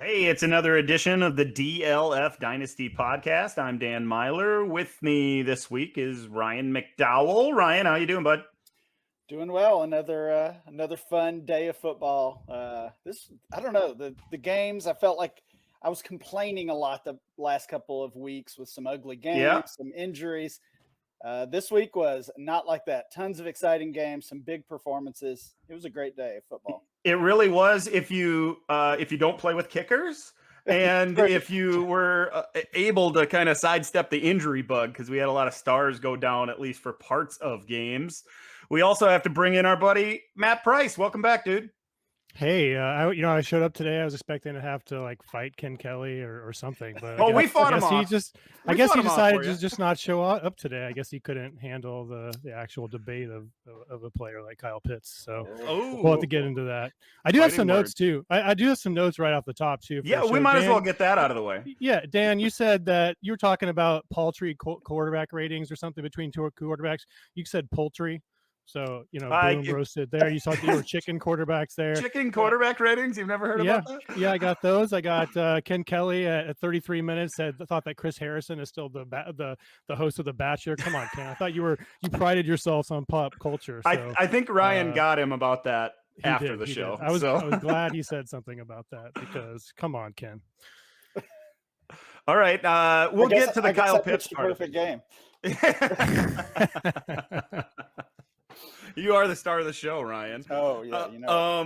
Hey, it's another edition of the DLF Dynasty podcast. I'm Dan Myler. With me this week is Ryan McDowell. Ryan, how you doing, bud? Doing well. Another fun day of football. I don't know, the games. I felt like I was complaining a lot the last couple of weeks with some ugly Yeah, games, some injuries. This week was not like that. Tons of exciting games, some big performances. It was a great day of football. it really was. If you don't play with kickers, and Right. if you were able to kind of sidestep the injury bug, because we had a lot of stars go down at least for parts of games. We also have to bring in our buddy Matt Price. Welcome back, dude. Hey, I showed up today. I was expecting to have to fight Ken Kelly or something, but Oh, we fought him off. I guess he decided for you. to just not show up today. I guess he couldn't handle the actual debate of a player like Kyle Pitts. So we'll have to get into that. I do have some notes too. I do have some notes right off the top too. Yeah, we might as well get that out of the way. Yeah, Dan, you said that you were talking about paltry quarterback ratings or something between two quarterbacks. You said poultry. So, boom, roasted there. You saw you were chicken quarterbacks there. Chicken quarterback ratings? You've never heard about that? Yeah, I got those. I got Ken Kelly at 33 minutes thought that Chris Harrison is still the host of The Bachelor. Come on, Ken. I thought you prided yourself on pop culture. So, I think Ryan got him about that after the show. I was glad he said something about that because come on, Ken. All right. We'll get to the Kyle Pitts part. Perfect game. You are the star of the show, Ryan. Oh, yeah.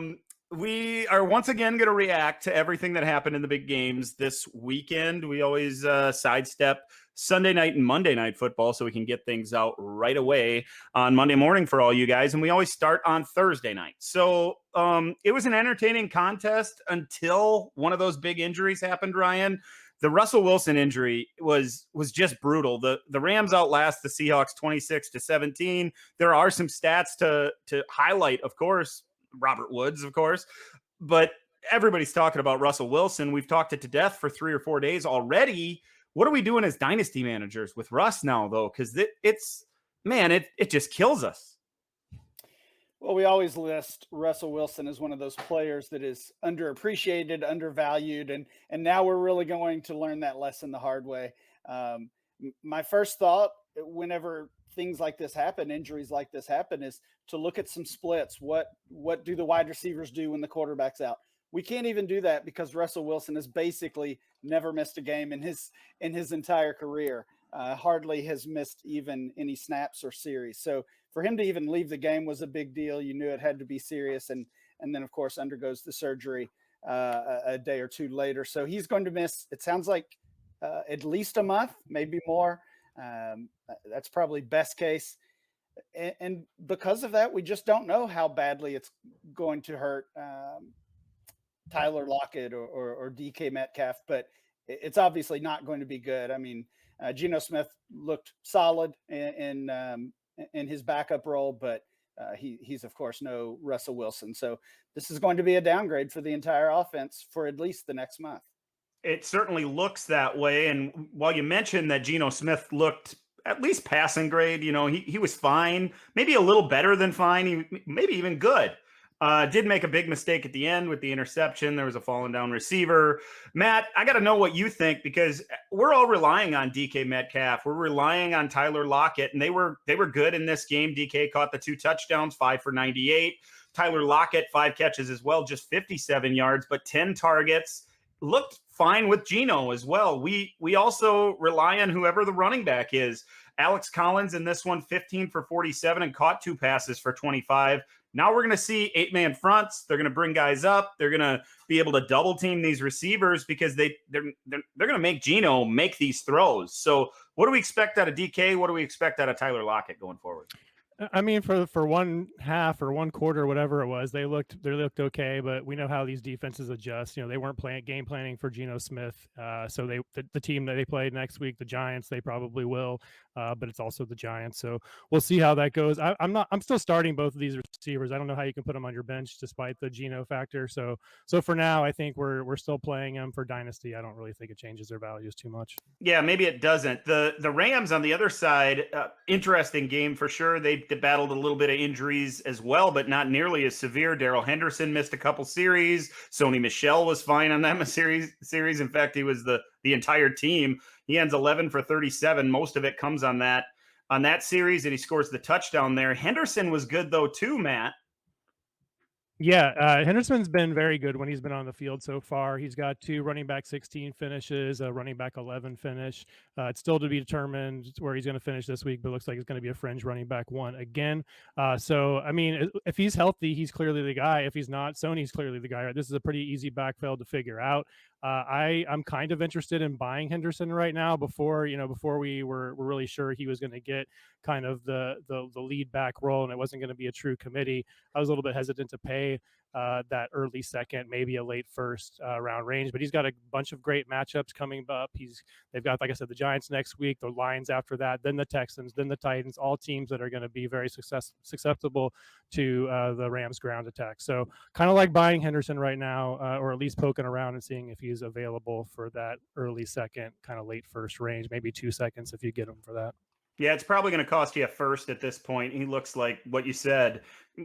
We are once again going to react to everything that happened in the big games this weekend. We always sidestep Sunday night and Monday night football so we can get things out right away on Monday morning for all you guys. And we always start on Thursday night. So it was an entertaining contest until one of those big injuries happened, Ryan. The Russell Wilson injury was just brutal. The Rams outlast the Seahawks 26-17. There are some stats to highlight, of course, Robert Woods, of course, but everybody's talking about Russell Wilson. We've talked it to death for 3 or 4 days already. What are we doing as dynasty managers with Russ now, though? Because it just kills us. Well, we always list Russell Wilson as one of those players that is underappreciated, undervalued, and now we're really going to learn that lesson the hard way. My first thought whenever things like this happen, injuries like this happen, is to look at some splits. What do the wide receivers do when the quarterback's out? We can't even do that because Russell Wilson has basically never missed a game in his entire career. Hardly has missed even any snaps or series. So for him to even leave the game was a big deal. You knew it had to be serious. And then, of course, undergoes the surgery a day or two later. So he's going to miss, it sounds like, at least a month, maybe more. That's probably best case. And because of that, we just don't know how badly it's going to hurt Tyler Lockett or DK Metcalf. But it's obviously not going to be good. I mean, Geno Smith looked solid in his backup role, but he's of course no Russell Wilson. So this is going to be a downgrade for the entire offense for at least the next month. It certainly looks that way. And while you mentioned that Geno Smith looked at least passing grade, he was fine, maybe a little better than fine, maybe even good. Did make a big mistake at the end with the interception. There was a fallen down receiver. Matt, I got to know what you think because we're all relying on DK Metcalf. We're relying on Tyler Lockett, and they were good in this game. DK caught the 2 touchdowns, 5 for 98. Tyler Lockett, 5 catches as well, just 57 yards, but 10 targets. Looked fine with Geno as well. We also rely on whoever the running back is. Alex Collins in this one, 15 for 47 and caught 2 passes for 25. Now we're going to see 8-man fronts. They're going to bring guys up. They're going to be able to double team these receivers because they're going to make Geno make these throws. So what do we expect out of DK? What do we expect out of Tyler Lockett going forward? I mean, for one half or one quarter, whatever it was, they looked okay. But we know how these defenses adjust. They weren't game planning for Geno Smith. So the team that they played next week, the Giants, they probably will. But it's also the Giants. So we'll see how that goes. I'm still starting both of these receivers. I don't know how you can put them on your bench despite the Geno factor. So for now, I think we're still playing them for Dynasty. I don't really think it changes their values too much. Yeah, maybe it doesn't. The Rams on the other side, interesting game for sure. They battled a little bit of injuries as well, but not nearly as severe. Darrell Henderson missed a couple series. Sony Michel was fine on that series. In fact, he was the entire team. He ends 11 for 37. Most of it comes on that series, and he scores the touchdown there. Henderson was good though too, Matt. Yeah, Henderson's been very good when he's been on the field so far. He's got 2 running back 16 finishes, a running back 11 finish. It's still to be determined where he's going to finish this week, but it looks like it's going to be a fringe running back 1 again. So, I mean, if he's healthy, he's clearly the guy. If he's not, Sony's clearly the guy. Right? This is a pretty easy backfield to figure out. I'm kind of interested in buying Henderson right now before we were really sure he was going to get kind of the lead back role and it wasn't going to be a true committee. I was a little bit hesitant to pay that early second, maybe a late first round range, but he's got a bunch of great matchups coming up. They've got, like I said, the Giants next week, the Lions after that, then the Texans, then the Titans, all teams that are going to be very susceptible to the Rams ground attack. So kind of like buying Henderson right now, or at least poking around and seeing if he's available for that early second, kind of late first range, maybe 2 seconds if you get him for that. Yeah, it's probably going to cost you a first at this point. He looks like what you said.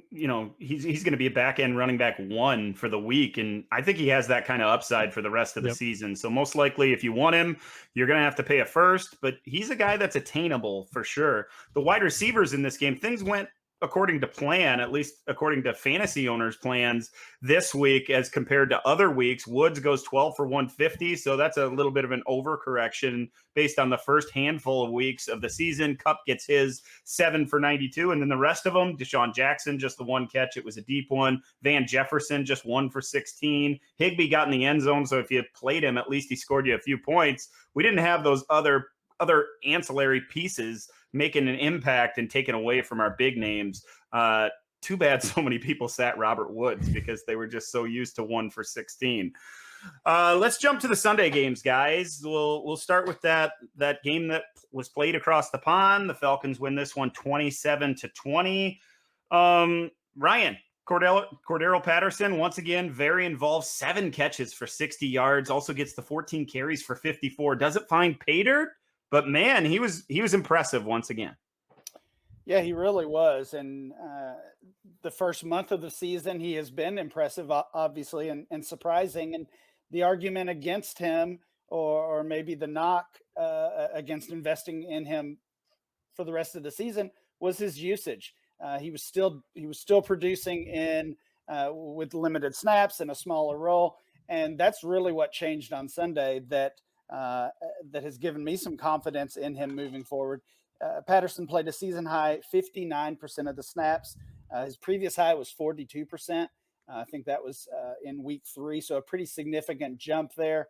He's going to be a back end running back 1 for the week, and I think he has that kind of upside for the rest of the season. So most likely, if you want him, you're going to have to pay a first. But he's a guy that's attainable for sure. The wide receivers in this game, things went according to plan, at least according to fantasy owners' plans this week as compared to other weeks. Woods goes 12 for 150, so that's a little bit of an overcorrection based on the first handful of weeks of the season. Kupp gets his 7 for 92, and then the rest of them, Deshaun Jackson, just the 1 catch. It was a deep one. Van Jefferson, just 1 for 16. Higbee got in the end zone, so if you played him, at least he scored you a few points. We didn't have those other ancillary pieces making an impact and taking away from our big names. Too bad so many people sat Robert Woods because they were just so used to 1 for 16. Let's jump to the Sunday games, guys. We'll start with that game that was played across the pond. The Falcons win this one 27-20. Ryan, Cordero Patterson, once again, very involved, 7 catches for 60 yards, also gets the 14 carries for 54. Doesn't find pay dirt, but man, he was impressive once again. Yeah, he really was. And the first month of the season, he has been impressive, obviously, and surprising. And the argument against him, or maybe the knock against investing in him for the rest of the season, was his usage. He was still producing in with limited snaps and a smaller role. And that's really what changed on Sunday that has given me some confidence in him moving forward. Patterson played a season high 59% of the snaps. His previous high was 42%. I think that was in week 3. So a pretty significant jump there.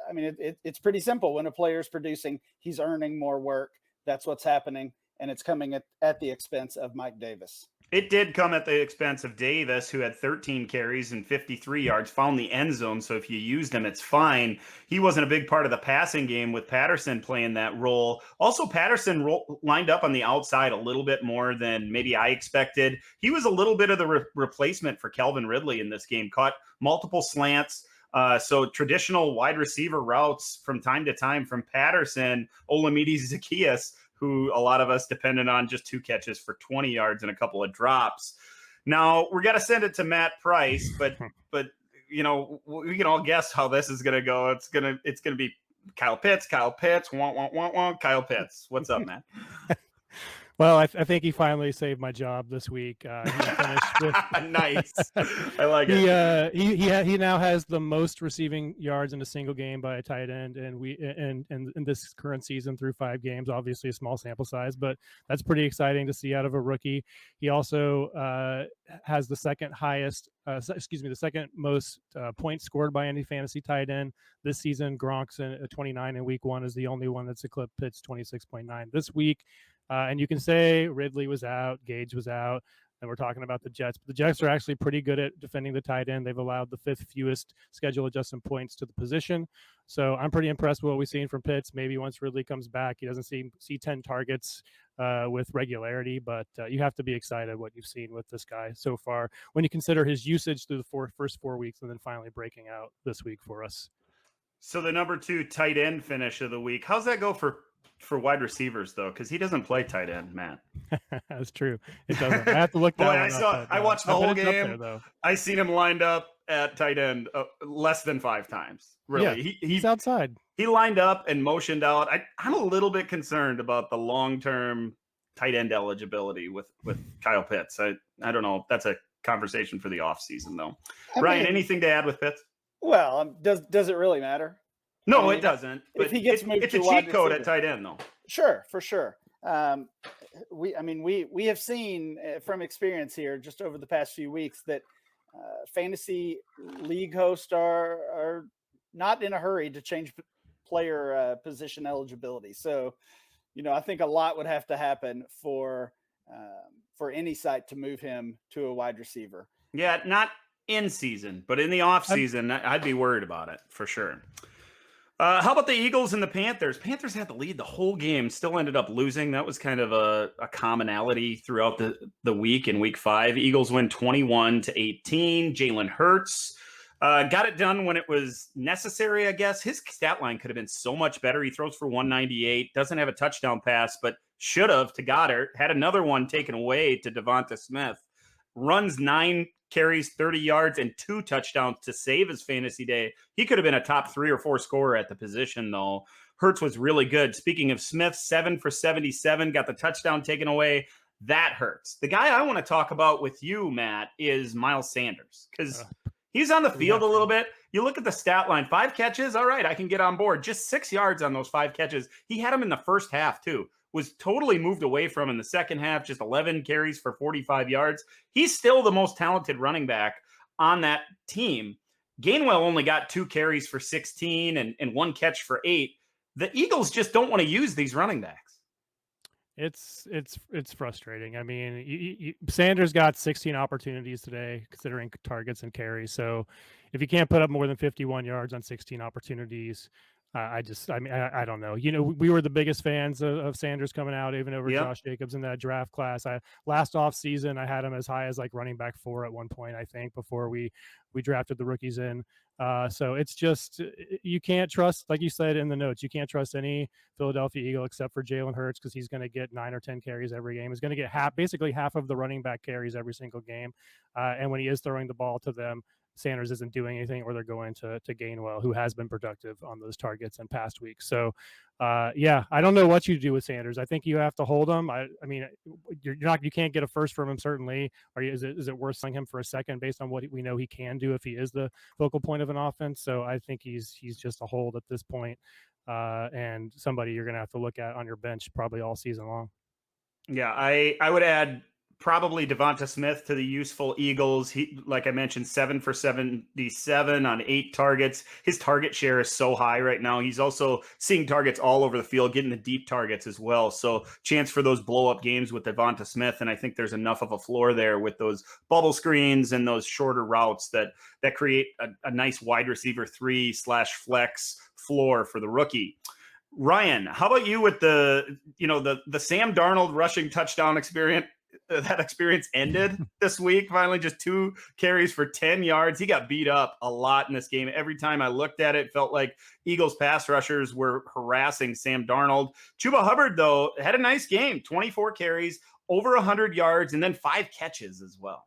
I mean, it's pretty simple. When a player is producing, he's earning more work. That's what's happening. And it's coming at the expense of Mike Davis. It did come at the expense of Davis, who had 13 carries and 53 yards, found the end zone. So if you used him, it's fine. He wasn't a big part of the passing game with Patterson playing that role. Also, Patterson lined up on the outside a little bit more than maybe I expected. He was a little bit of the replacement for Calvin Ridley in this game, caught multiple slants. So traditional wide receiver routes from time to time from Patterson, Olamide Zaccheaus, who a lot of us depended on, just 2 catches for 20 yards and a couple of drops. Now we're going to send it to Matt Price, but we can all guess how this is going to go. It's going to be Kyle Pitts, Kyle Pitts. What's up, Matt? Well, I think he finally saved my job this week. He finished with nice. I like it. He now has the most receiving yards in a single game by a tight end, and in this current season through 5 games. Obviously, a small sample size, but that's pretty exciting to see out of a rookie. He also has the second most points scored by any fantasy tight end this season. Gronk's 29 in week 1 is the only one that's eclipsed Pitt's 26.9 this week. And you can say Ridley was out, Gage was out, and we're talking about the Jets. But the Jets are actually pretty good at defending the tight end. They've allowed the 5th fewest schedule adjustment points to the position. So I'm pretty impressed with what we've seen from Pitts. Maybe once Ridley comes back, he doesn't see 10 targets with regularity, but you have to be excited what you've seen with this guy so far when you consider his usage through the first 4 weeks and then finally breaking out this week for us. So the number 2 tight end finish of the week, how's that go for for wide receivers though, because he doesn't play tight end, Matt. That's true. It doesn't. I have to look that Boy, one up, I watched the whole it's up there, game. though. I seen him lined up at tight end less than 5 times. Really, Yeah, he's outside. He lined up and motioned out. I'm a little bit concerned about the long-term tight end eligibility with Kyle Pitts. I don't know. That's a conversation for the offseason, though. Ryan, anything to add with Pitts? Well, does it really matter? No, it doesn't. But if he gets moved, it's a cheat code at tight end, though. Sure, for sure. We have seen from experience here just over the past few weeks that fantasy league hosts are not in a hurry to change player position eligibility. So, I think a lot would have to happen for any site to move him to a wide receiver. Yeah, not in season, but in the off season, I'd be worried about it for sure. How about the Eagles and the Panthers? Panthers had the lead the whole game, still ended up losing. That was kind of a commonality throughout the week in week 5. Eagles win 21-18. Jalen Hurts got it done when it was necessary, I guess. His stat line could have been so much better. He throws for 198, doesn't have a touchdown pass, but should have to Goddard. Had another one taken away to Devonta Smith. Runs 9 carries, 30 yards, and 2 touchdowns to save his fantasy day. He could have been a top 3 or 4 scorer at the position, though. Hurts was really good. Speaking of Smith, 7 for 77, got the touchdown taken away. That hurts. The guy I want to talk about with you, Matt, is Miles Sanders, because he's on the field a little bit. You look at the stat line, 5 catches. All right, I can get on board. Just 6 yards on those 5 catches. He had them in the first half, too. Was totally moved away from in the second half, just 11 carries for 45 yards. He's still the most talented running back on that team. Gainwell only got 2 carries for 16 and 1 catch for 8. The Eagles just don't want to use these running backs. It's frustrating. I mean, Sanders got 16 opportunities today, considering targets and carries. So if you can't put up more than 51 yards on 16 opportunities, I don't know. We were the biggest fans of Sanders coming out, even over Josh Jacobs in that draft class. Last off season, I had him as high as like running back 4 at one point, I think, before we drafted the rookies in. So it's just, you can't trust, like you said in the notes, you can't trust any Philadelphia Eagle except for Jalen Hurts, because he's going to get 9 or 10 carries every game. He's going to get basically half of the running back carries every single game. And when he is throwing the ball to them, Sanders isn't doing anything, or they're going to Gainwell, who has been productive on those targets in past weeks. So, I don't know what you do with Sanders. I think you have to hold him. I mean, you can't get a first from him, certainly. Is it worth selling him for a second based on what we know he can do if he is the focal point of an offense? So I think he's just a hold at this point, and somebody you're going to have to look at on your bench probably all season long. Yeah, I would add probably Devonta Smith to the useful Eagles. He, like I mentioned, 7 for 77 on 8 targets. His target share is so high right now. He's also seeing targets all over the field, getting the deep targets as well. So chance for those blow-up games with Devonta Smith, and I think there's enough of a floor there with those bubble screens and those shorter routes that create a nice wide receiver 3/flex floor for the rookie. Ryan, how about you with the Sam Darnold rushing touchdown experience? That experience ended this week. Finally, just 2 carries for 10 yards. He got beat up a lot in this game. Every time I looked at it, felt like Eagles pass rushers were harassing Sam Darnold. Chuba Hubbard, though, had a nice game. 24 carries, over 100 yards, and then 5 catches as well.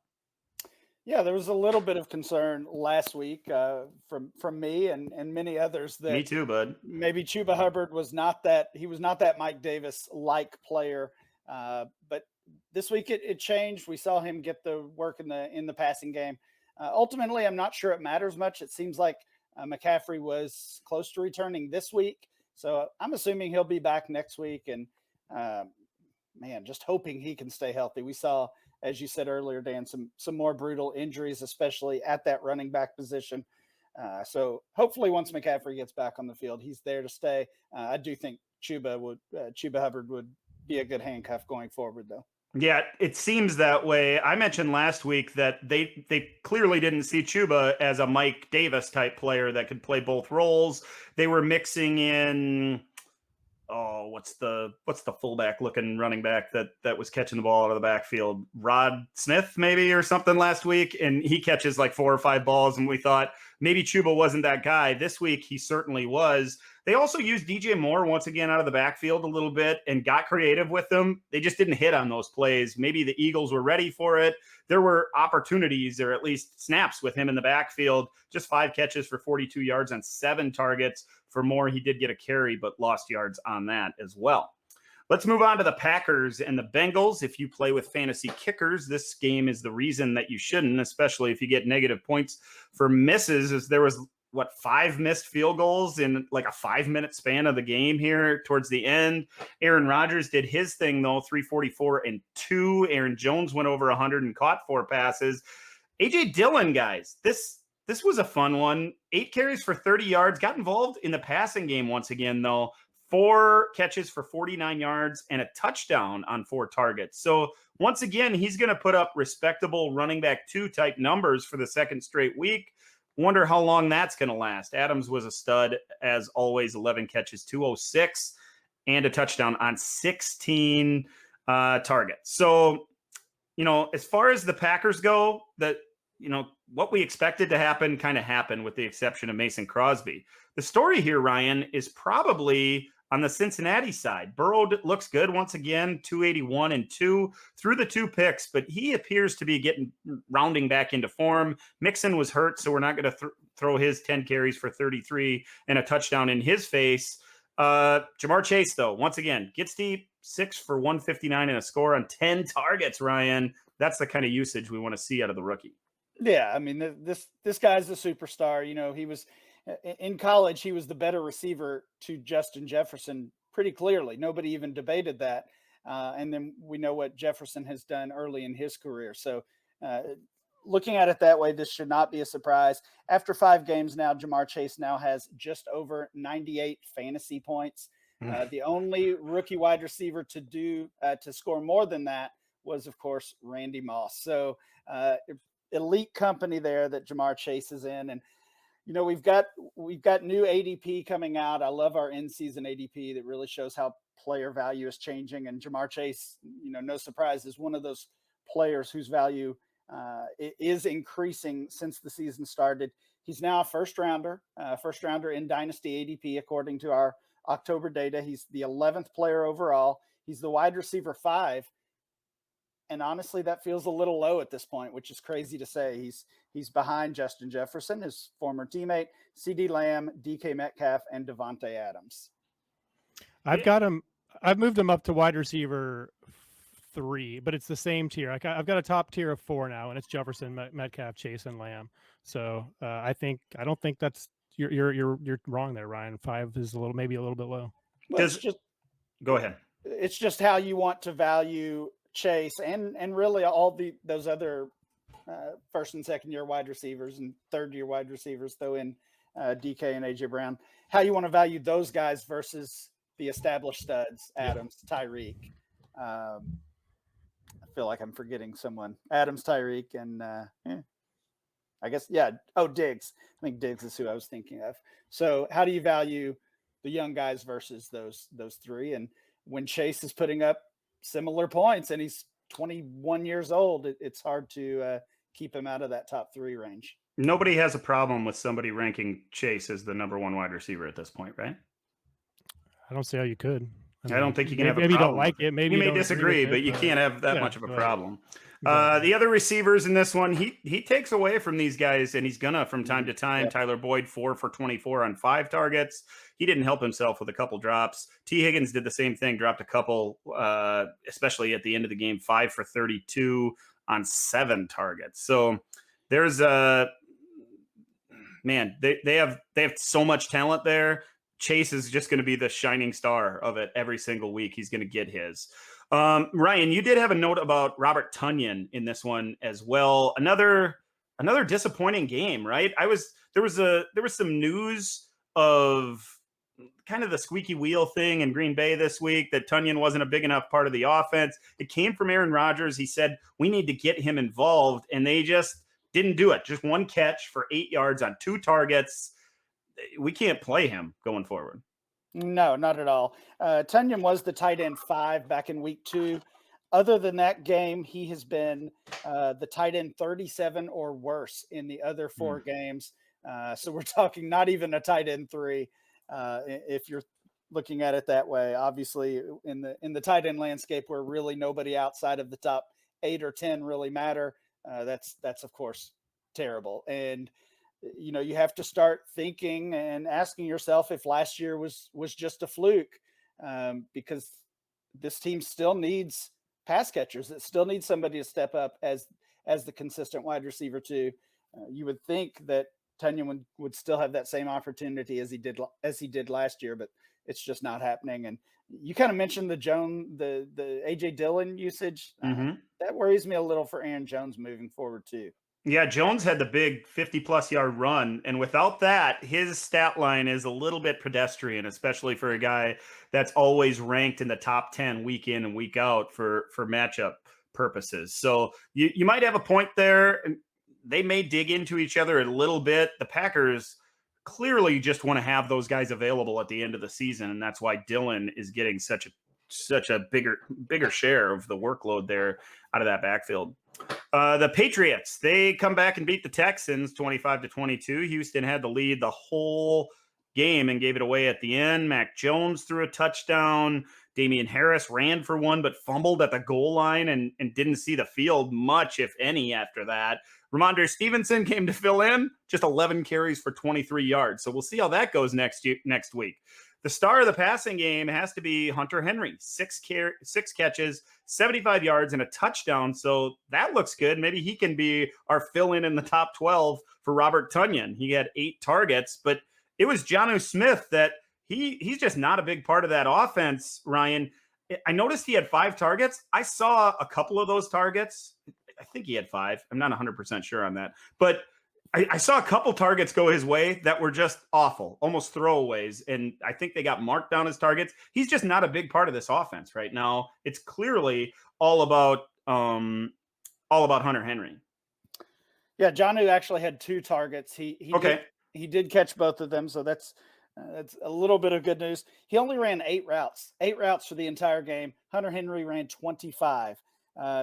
Yeah, there was a little bit of concern last week from me and many others that me too, bud. Maybe Chuba Hubbard was not that Mike Davis-like player, but this week it changed. We saw him get the work in the passing game. Ultimately, I'm not sure it matters much. It seems like McCaffrey was close to returning this week, so I'm assuming he'll be back next week. And just hoping he can stay healthy. We saw, as you said earlier, Dan, some more brutal injuries, especially at that running back position. So hopefully, once McCaffrey gets back on the field, he's there to stay. I do think Chuba Hubbard would be a good handcuff going forward, though. Yeah, it seems that way. I mentioned last week that they clearly didn't see Chuba as a Mike Davis type player that could play both roles. They were mixing in what's the fullback looking running back that was catching the ball out of the backfield? Rod Smith maybe or something last week, and he catches like 4 or 5 balls, and we thought maybe Chuba wasn't that guy. This week he certainly was. They also used DJ Moore once again out of the backfield a little bit and got creative with them. They just didn't hit on those plays. Maybe the Eagles were ready for it. There were opportunities, or at least snaps, with him in the backfield. Just 5 catches for 42 yards on 7 targets. For Moore, he did get a carry, but lost yards on that as well. Let's move on to the Packers and the Bengals. If you play with fantasy kickers, this game is the reason that you shouldn't, especially if you get negative points for misses. As there was 5 missed field goals in like a 5-minute span of the game here towards the end. Aaron Rodgers did his thing though, 344 and 2. Aaron Jones went over 100 and caught 4 passes. AJ Dillon, guys, this was a fun one. 8 carries for 30 yards, got involved in the passing game once again though. 4 catches for 49 yards and a touchdown on 4 targets. So once again, he's going to put up respectable running back 2 type numbers for the second straight week. Wonder how long that's going to last. Adams was a stud, as always, 11 catches, 206, and a touchdown on 16 targets. So, as far as the Packers go, what we expected to happen kind of happened, with the exception of Mason Crosby. The story here, Ryan, is probably on the Cincinnati side. Burrow looks good once again, 281 and 2 through the 2 picks, but he appears to be rounding back into form. Mixon was hurt, so we're not going to throw his 10 carries for 33 and a touchdown in his face. Jamar Chase, though, once again, gets deep, 6 for 159 and a score on 10 targets, Ryan. That's the kind of usage we want to see out of the rookie. Yeah, I mean, this guy's a superstar. He was in college, he was the better receiver to Justin Jefferson pretty clearly. Nobody even debated that. And then we know what Jefferson has done early in his career. So looking at it that way, this should not be a surprise. After 5 games now, Jamar Chase now has just over 98 fantasy points. The only rookie wide receiver to score more than that was, of course, Randy Moss. So elite company there that Jamar Chase is in. And we've got new ADP coming out. I love our in-season ADP that really shows how player value is changing. And Jamar Chase, no surprise, is one of those players whose value is increasing since the season started. He's now a first rounder in Dynasty ADP, according to our October data. He's the 11th player overall. He's the wide receiver 5. And honestly, that feels a little low at this point, which is crazy to say. He's behind Justin Jefferson, his former teammate, CeeDee Lamb, DK Metcalf, and Devontae Adams. I've moved him up to wide receiver 3, but it's the same tier. I've got a top tier of 4 now, and it's Jefferson, Metcalf, Chase, and Lamb. So I don't think that's you're wrong there, Ryan. 5 is maybe a little bit low. Well, go ahead. It's just how you want to value Chase and really all those other first and second year wide receivers and third year wide receivers, though, in DK and AJ Brown, how you want to value those guys versus the established studs, Adams, Tyreek. I feel like I'm forgetting someone. Adams, Tyreek, and I guess, Diggs. I think Diggs is who I was thinking of. So how do you value the young guys versus those 3? And when Chase is putting up similar points and he's 21 years old, it's hard to keep him out of that top 3 range. Nobody has a problem with somebody ranking Chase as the number 1 wide receiver at this point, right? I don't see how you could. I don't think you can have a problem. Maybe you don't like it. Maybe you may disagree, but you can't have that much of a problem. Exactly. The other receivers in this one, he takes away from these guys, and he's gonna from time to time. Yeah. Tyler Boyd, 4 for 24 on 5 targets. He didn't help himself with a couple drops. T. Higgins did the same thing, dropped a couple, especially at the end of the game, 5 for 32 on 7 targets. So there's they have so much talent there. Chase is just going to be the shining star of it every single week. He's going to get his. Ryan, you did have a note about Robert Tonyan in this one as well. Another disappointing game, right? There was some news of kind of the squeaky wheel thing in Green Bay this week, that Tonyan wasn't a big enough part of the offense. It came from Aaron Rodgers. He said, we need to get him involved, and they just didn't do it. Just 1 catch for 8 yards on 2 targets. We can't play him going forward. No, not at all. Tunyon was the tight end 5 back in week 2. Other than that game, he has been the tight end 37 or worse in the other 4 games. So we're talking not even a tight end 3 if you're looking at it that way. Obviously, in the tight end landscape where really nobody outside of the top 8 or 10 really matter, that's of course terrible. And you have to start thinking and asking yourself if last year was just a fluke, because this team still needs pass catchers. It still needs somebody to step up as the consistent wide receiver too. You would think that Tunyon would still have that same opportunity as he did last year, but it's just not happening. And you kind of mentioned the AJ Dillon usage. That worries me a little for Aaron Jones moving forward too. Yeah, Jones had the big 50-plus yard run, and without that, his stat line is a little bit pedestrian, especially for a guy that's always ranked in the top 10 week in and week out for matchup purposes. So you might have a point there. They may dig into each other a little bit. The Packers clearly just want to have those guys available at the end of the season, and that's why Dillon is getting such a bigger share of the workload there out of that backfield. The Patriots, they come back and beat the Texans 25-22. Houston had the lead the whole game and gave it away at the end. Mac Jones threw a touchdown. Damian Harris ran for one, but fumbled at the goal line and didn't see the field much, if any, after that. Ramondre Stevenson came to fill in, just 11 carries for 23 yards. So we'll see how that goes next week. The star of the passing game has to be Hunter Henry. 6 catches, 75 yards, and a touchdown. So that looks good. Maybe he can be our fill-in in the top 12 for Robert Tunyon. He had 8 targets, but it was Jonnu Smith that he's just not a big part of that offense, Ryan. I noticed he had 5 targets. I saw a couple of those targets. I think he had 5. I'm not 100% sure on that. But I saw a couple targets go his way that were just awful, almost throwaways. And I think they got marked down as targets. He's just not a big part of this offense right now. It's clearly all about Hunter Henry. Yeah, Jonnu actually had 2 targets. He did catch both of them, so that's a little bit of good news. He only ran 8 routes for the entire game. Hunter Henry ran 25.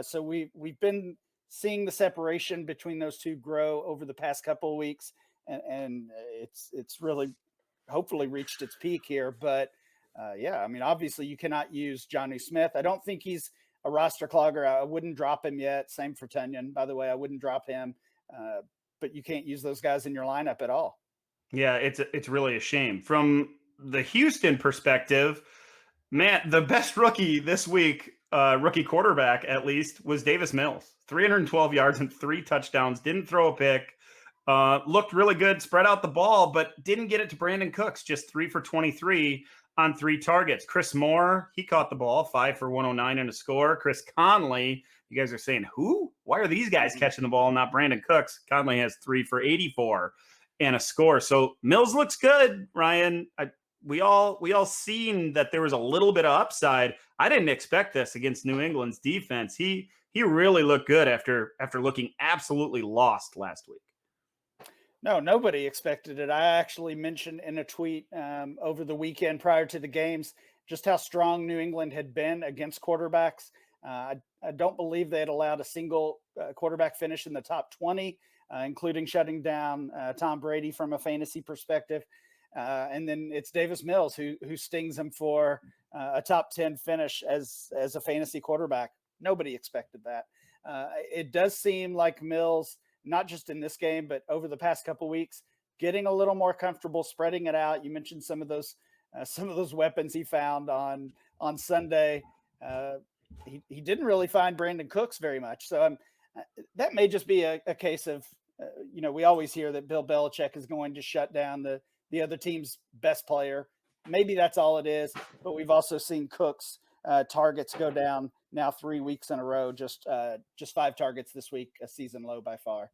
So we've been seeing the separation between those two grow over the past couple of weeks, and it's really hopefully reached its peak here. But yeah, I mean, obviously you cannot use Jonnu Smith. I don't think he's a roster clogger. I wouldn't drop him yet. Same for Tunyon, by the way. I wouldn't drop him. But you can't use those guys in your lineup at all. Yeah, it's really a shame. From the Houston perspective, man, the best rookie this week, rookie quarterback at least, was Davis Mills. 312 yards and 3 touchdowns. Didn't throw a pick. Looked really good, spread out the ball, but didn't get it to Brandon Cooks. Just 3 for 23 on 3 targets. Chris Moore, he caught the ball, 5 for 109 and a score. Chris Conley, you guys are saying, who? Why are these guys catching the ball, not Brandon Cooks? Conley has 3 for 84 and a score. So Mills looks good, Ryan. We all seen that there was a little bit of upside. I didn't expect this against New England's defense. He really looked good after looking absolutely lost last week. No, nobody expected it. I actually mentioned in a tweet over the weekend prior to the games just how strong New England had been against quarterbacks. I don't believe they had allowed a single quarterback finish in the top 20, including shutting down Tom Brady from a fantasy perspective. And then it's Davis Mills who stings him for a top 10 finish as a fantasy quarterback. Nobody expected that. It does seem like Mills, not just in this game, but over the past couple of weeks, getting a little more comfortable spreading it out. You mentioned some of those weapons he found on Sunday. He didn't really find Brandon Cooks very much. So that may just be a case of, we always hear that Bill Belichick is going to shut down the other team's best player. Maybe that's all it is, but we've also seen Cooks targets go down now 3 weeks in a row, just 5 targets this week, a season low by far.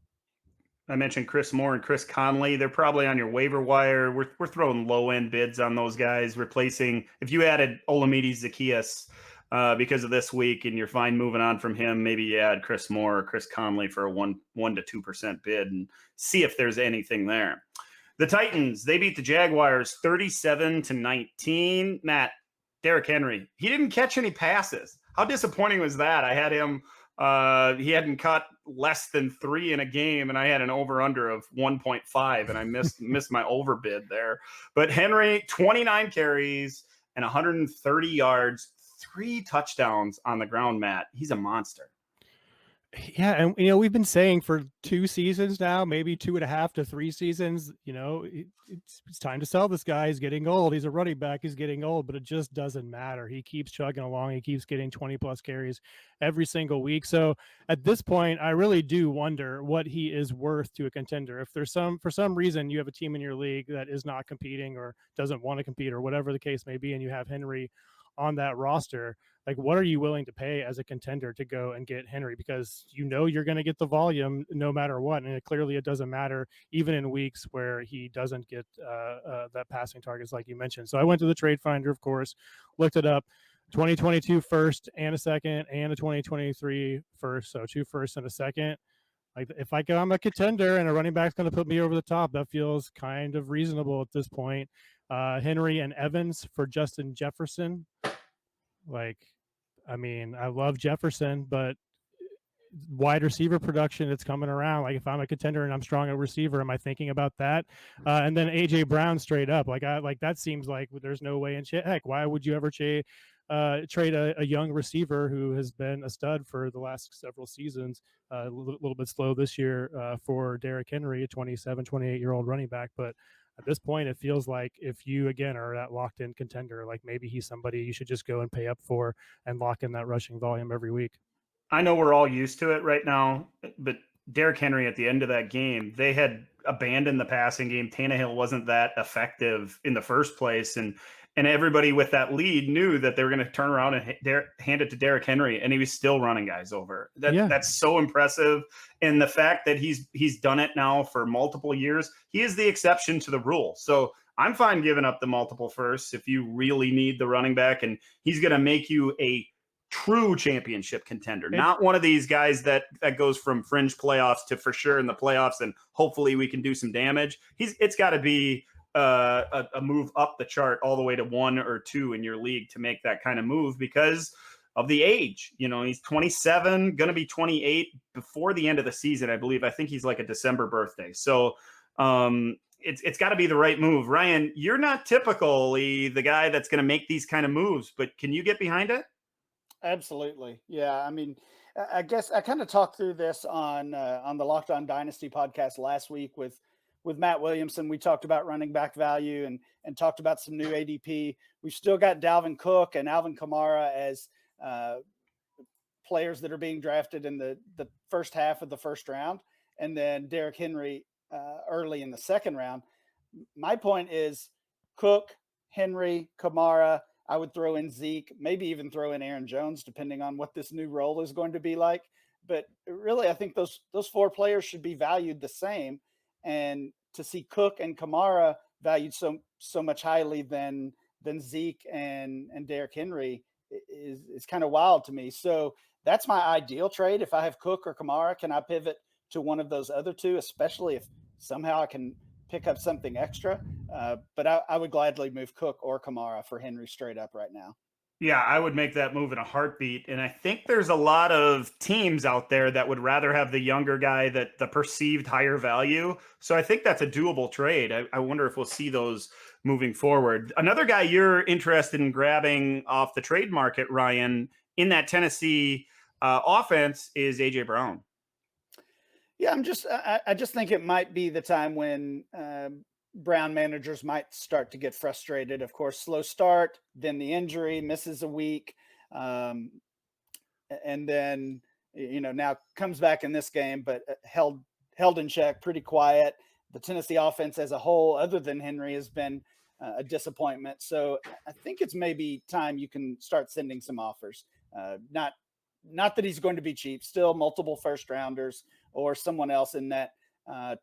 I mentioned Chris Moore and Chris Conley. They're probably on your waiver wire. We're throwing low-end bids on those guys, replacing – if you added Olamide Zaccheaus because of this week and you're fine moving on from him, maybe you add Chris Moore or Chris Conley for a 1 to 2% bid and see if there's anything there. The Titans, they beat the Jaguars 37-19. Matt, Derrick Henry, he didn't catch any passes. How disappointing was that? I had him, he hadn't caught less than 3 in a game, and I had an over-under of 1.5, and I missed my overbid there. But Henry, 29 carries and 130 yards, 3 touchdowns on the ground, Matt. He's a monster. Yeah, and we've been saying for 2 seasons now, maybe 2.5 to 3 seasons, it's time to sell this guy. He's getting old. He's a running back. He's getting old, but it just doesn't matter. He keeps chugging along. He keeps getting 20 plus carries every single week. So at this point, I really do wonder what he is worth to a contender. If there's for some reason you have a team in your league that is not competing or doesn't want to compete or whatever the case may be, and you have Henry on that roster, like, what are you willing to pay as a contender to go and get Henry? Because you're going to get the volume no matter what. And clearly it doesn't matter even in weeks where he doesn't get that passing targets like you mentioned. So I went to the trade finder, of course, looked it up. 2022 first and a second and a 2023 first. So 2 firsts and a second. Like, if I'm a contender and a running back's going to put me over the top, that feels kind of reasonable at this point. Henry and Evans for Justin Jefferson. Like, I mean, I love Jefferson, but wide receiver production, it's coming around. Like, if I'm a contender and I'm strong at receiver, am I thinking about that? And then AJ Brown straight up. Like, that seems like there's no way in shit. Heck, why would you ever trade a young receiver who has been a stud for the last several seasons? A little bit slow this year for Derrick Henry, a 27, 28-year-old running back, but at this point, it feels like if you, again, are that locked-in contender, like maybe he's somebody you should just go and pay up for and lock in that rushing volume every week. I know we're all used to it right now, but Derrick Henry at the end of that game, they had abandoned the passing game. Tannehill wasn't that effective in the first place, and everybody with that lead knew that they were going to turn around and hand it to Derrick Henry, and he was still running guys over. That's so impressive, and the fact that he's done it now for multiple years, he is the exception to the rule. So I'm fine giving up the multiple firsts if you really need the running back, and he's going to make you a true championship contender, not one of these guys that goes from fringe playoffs to for sure in the playoffs, and hopefully we can do some damage. It's got to be a move up the chart all the way to 1 or 2 in your league to make that kind of move because of the age. He's 27, going to be 28 before the end of the season, I believe. I think he's like a December birthday. So it's got to be the right move. Ryan, you're not typically the guy that's going to make these kind of moves, but can you get behind it? Absolutely. Yeah. I mean, I guess I kind of talked through this on the Locked On Dynasty podcast last week with Matt Williamson. We talked about running back value and talked about some new ADP. We've still got Dalvin Cook and Alvin Kamara as players that are being drafted in the first half of the first round, and then Derrick Henry early in the second round. My point is Cook, Henry, Kamara. I would throw in Zeke, maybe even throw in Aaron Jones, depending on what this new role is going to be like. But really, I think those 4 players should be valued the same. And to see Cook and Kamara valued so much highly than Zeke and Derrick Henry is kind of wild to me. So that's my ideal trade. If I have Cook or Kamara, can I pivot to one of those other 2, especially if somehow I can pick up something extra? But I would gladly move Cook or Kamara for Henry straight up right now. Yeah, I would make that move in a heartbeat. And I think there's a lot of teams out there that would rather have the younger guy, that the perceived higher value. So I think that's a doable trade. I wonder if we'll see those moving forward. Another guy you're interested in grabbing off the trade market, Ryan, in that Tennessee offense is AJ Brown. Yeah, I just think it might be the time when Brown managers might start to get frustrated. Of course, slow start, then the injury, misses a week, and then now comes back in this game, but held in check, pretty quiet. The Tennessee offense as a whole, other than Henry, has been a disappointment. So I think it's maybe time you can start sending some offers. Not that he's going to be cheap, still multiple first rounders or someone else in that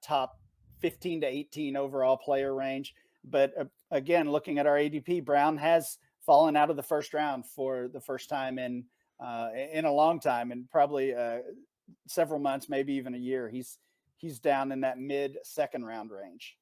top 15 to 18 overall player range. But again, looking at our ADP, Brown has fallen out of the first round for the first time in a long time, and probably several months, maybe even a year. He's down in that mid second round range.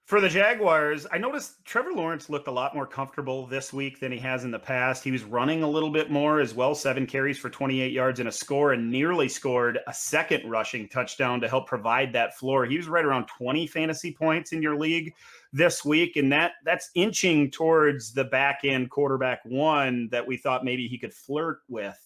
For the Jaguars, I noticed Trevor Lawrence looked a lot more comfortable this week than he has in the past. He was running a little bit more as well, 7 carries for 28 yards and a score, and nearly scored a second rushing touchdown to help provide that floor. He was right around 20 fantasy points in your league this week, and that's inching towards the back end quarterback one that we thought maybe he could flirt with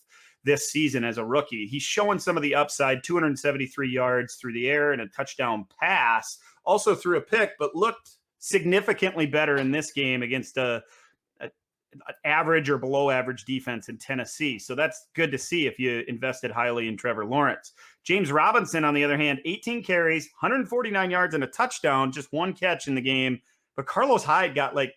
this season as a rookie. He's showing some of the upside, 273 yards through the air and a touchdown pass. Also threw a pick, but looked significantly better in this game against an average or below average defense in Tennessee. So that's good to see if you invested highly in Trevor Lawrence. James Robinson, on the other hand, 18 carries, 149 yards and a touchdown, just one catch in the game. But Carlos Hyde got like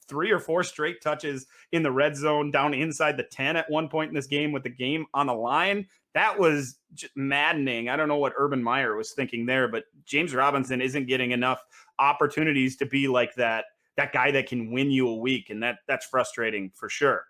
3 or 4 straight touches in the red zone down inside the 10 at one point in this game with the game on the line. That was just maddening. I don't know what Urban Meyer was thinking there, but James Robinson isn't getting enough opportunities to be like that guy that can win you a week, and that's frustrating for sure.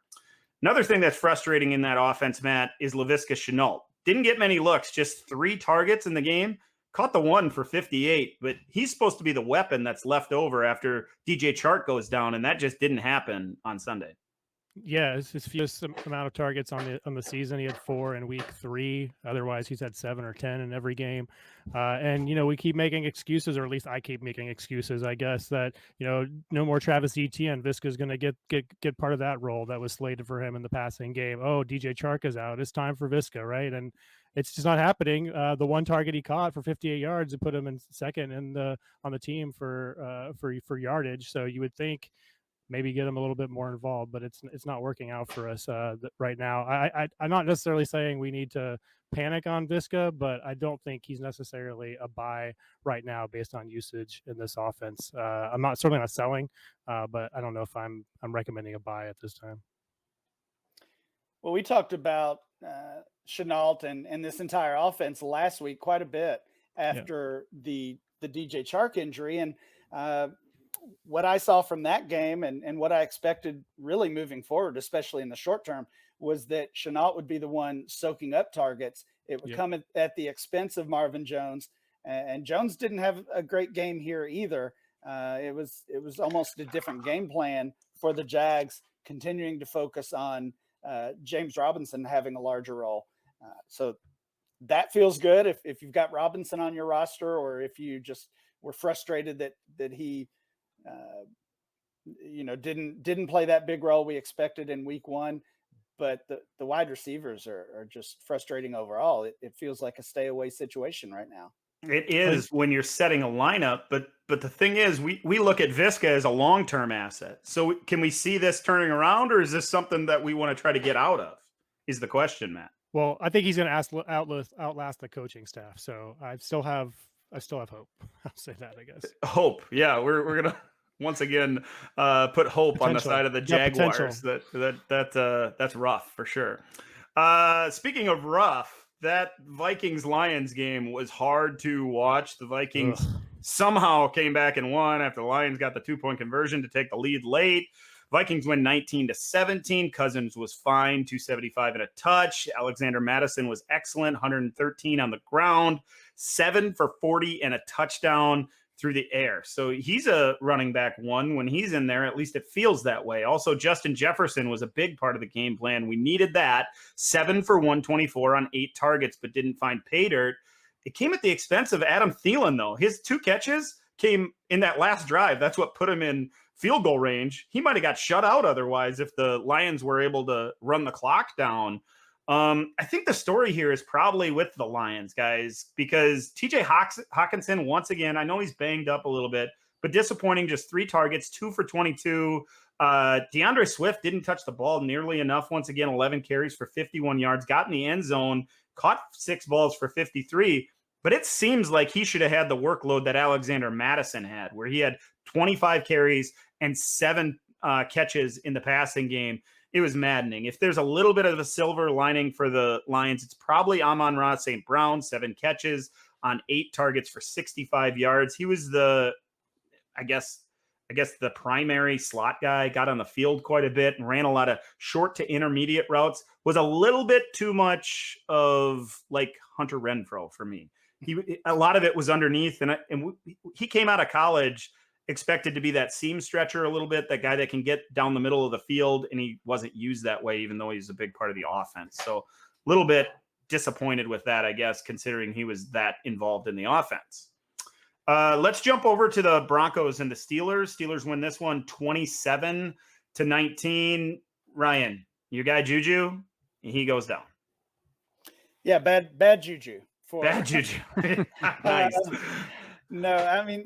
Another thing that's frustrating in that offense, Matt, is Laviska Shenault. Didn't get many looks, just 3 targets in the game. Caught the one for 58, but he's supposed to be the weapon that's left over after DJ Chark goes down, and that just didn't happen on Sunday. Yeah, it's his fewest amount of targets on the season. He had 4 in week 3. Otherwise, he's had 7 or 10 in every game. And we keep making excuses, or at least I keep making excuses, I guess, that no more Travis Etienne. Visca's going to get part of that role that was slated for him in the passing game. Oh, DJ Chark is out. It's time for Visca, right? And it's just not happening. The one target he caught for 58 yards and put him in second on the team for yardage. So you would think maybe get him a little bit more involved, but it's not working out for us right now. I'm not necessarily saying we need to panic on Visca, but I don't think he's necessarily a buy right now based on usage in this offense. I'm certainly not selling, but I don't know if I'm recommending a buy at this time. Well, we talked about Shenault and this entire offense last week quite a bit after the DJ Chark injury, and what I saw from that game and what I expected really moving forward, especially in the short term, was that Shenault would be the one soaking up targets. It would come at the expense of Marvin Jones, and Jones didn't have a great game here either. It was almost a different game plan for the Jags, continuing to focus on James Robinson having a larger role. So that feels good if you've got Robinson on your roster, or if you just were frustrated that he didn't play that big role we expected in week 1, but the wide receivers are just frustrating overall. It feels like a stay away situation right now. It is when you're setting a lineup, but the thing is, we look at Visca as a long-term asset. So can we see this turning around, or is this something that we want to try to get out of, is the question, Matt? Well, I think he's going to outlast the coaching staff. So I still have hope. I'll say that, I guess. Hope. Yeah. We're going to once again put hope on the side of the Jaguars. That's rough for sure. Speaking of rough, that Vikings-Lions game was hard to watch. The Vikings somehow came back and won after the Lions got the 2-point conversion to take the lead late. Vikings win 19-17. Cousins was fine, 275 and a touch. Alexander Mattison was excellent, 113 on the ground, 7 for 40 and a touchdown through the air. So he's a running back one when he's in there. At least it feels that way. Also, Justin Jefferson was a big part of the game plan. We needed that. 7 for 124 on 8 targets, but didn't find pay dirt. It came at the expense of Adam Thielen, though. His 2 catches came in that last drive. That's what put him in field goal range. He might have got shut out otherwise if the Lions were able to run the clock down. I think the story here is probably with the Lions, guys, because TJ Hawkinson, once again, I know he's banged up a little bit, but disappointing, just 3 targets, 2 for 22. DeAndre Swift didn't touch the ball nearly enough. Once again, 11 carries for 51 yards, got in the end zone, caught 6 balls for 53. But it seems like he should have had the workload that Alexander Mattison had, where he had 25 carries and 7 catches in the passing game. It was maddening. If there's a little bit of a silver lining for the Lions, it's probably Amon-Ra St. Brown, 7 catches on 8 targets for 65 yards. He was the primary slot guy, got on the field quite a bit and ran a lot of short to intermediate routes. Was a little bit too much of like Hunter Renfrow for me. A lot of it was underneath, and he came out of college expected to be that seam stretcher a little bit, that guy that can get down the middle of the field, and he wasn't used that way, even though he's a big part of the offense. So a little bit disappointed with that, I guess, considering he was that involved in the offense. Let's jump over to the Broncos and the Steelers. Steelers win this one 27-19. Ryan, your guy Juju, he goes down. Yeah, bad juju. Bad juju. Nice. No, I mean,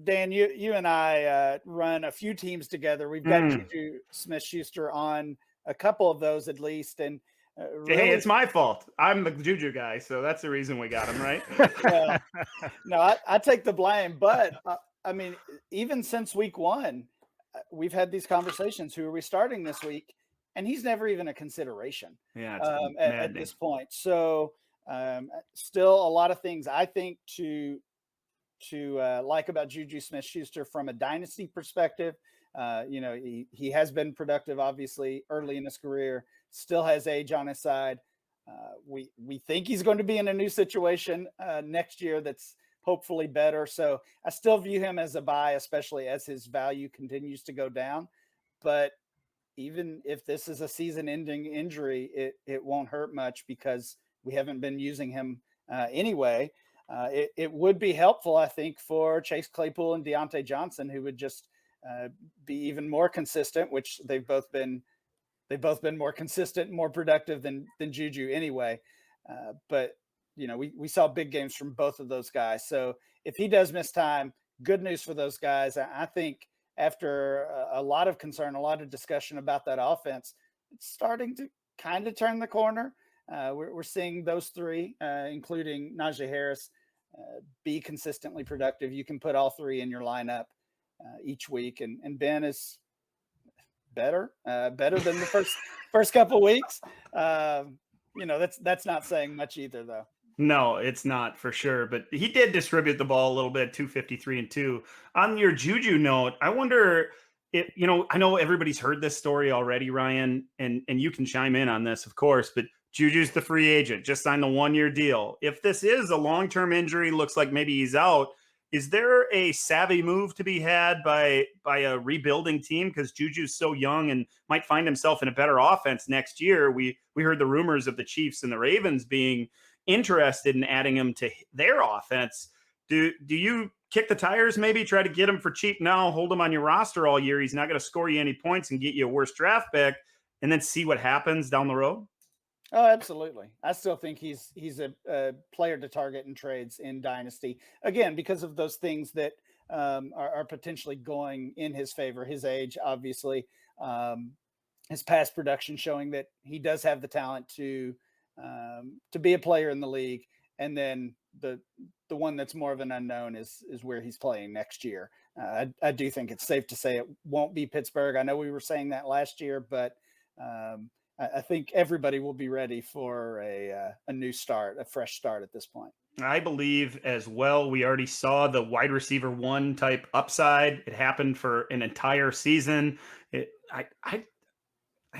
Dan, you and I run a few teams together. We've got Juju Smith-Schuster on a couple of those at least, and really, hey, it's my fault. I'm the Juju guy, so that's the reason we got him, right? Well, no, I take the blame, but I mean, even since week 1, we've had these conversations. Who are we starting this week? And he's never even a consideration. Yeah, at this point. So still a lot of things I think to like about Juju Smith-Schuster from a dynasty perspective. He has been productive, obviously, early in his career, still has age on his side. We think he's going to be in a new situation next year that's hopefully better. So I still view him as a buy, especially as his value continues to go down. But even if this is a season-ending injury, it won't hurt much because we haven't been using him anyway. It would be helpful, I think, for Chase Claypool and Deontay Johnson, who would just be even more consistent, which they've both been more consistent, more productive than Juju anyway. But we saw big games from both of those guys. So if he does miss time, good news for those guys. I think after a lot of concern, a lot of discussion about that offense, it's starting to kind of turn the corner. We're seeing those three, including Najee Harris, be consistently productive. You can put all three in your lineup each week, and Ben is better than the first couple of weeks. That's not saying much either, though. No, it's not for sure, but he did distribute the ball a little bit, 253 and 2. On your Juju note, I wonder if, I know everybody's heard this story already, Ryan, and you can chime in on this, of course, but Juju's the free agent, just signed the 1-year deal. If this is a long-term injury, looks like maybe he's out, is there a savvy move to be had by a rebuilding team? Because Juju's so young and might find himself in a better offense next year. We heard the rumors of the Chiefs and the Ravens being interested in adding him to their offense. Do you kick the tires, maybe try to get him for cheap now, hold him on your roster all year? He's not going to score you any points and get you a worse draft pick, and then see what happens down the road? Oh, absolutely. I still think he's a player to target in trades in Dynasty, again, because of those things that are potentially going in his favor. His age, obviously, his past production showing that he does have the talent to be a player in the league. And then the one that's more of an unknown is where he's playing next year. I do think it's safe to say it won't be Pittsburgh. I know we were saying that last year, but I think everybody will be ready for a new start, a fresh start at this point. I believe as well. We already saw the wide receiver 1 type upside. It happened for an entire season. I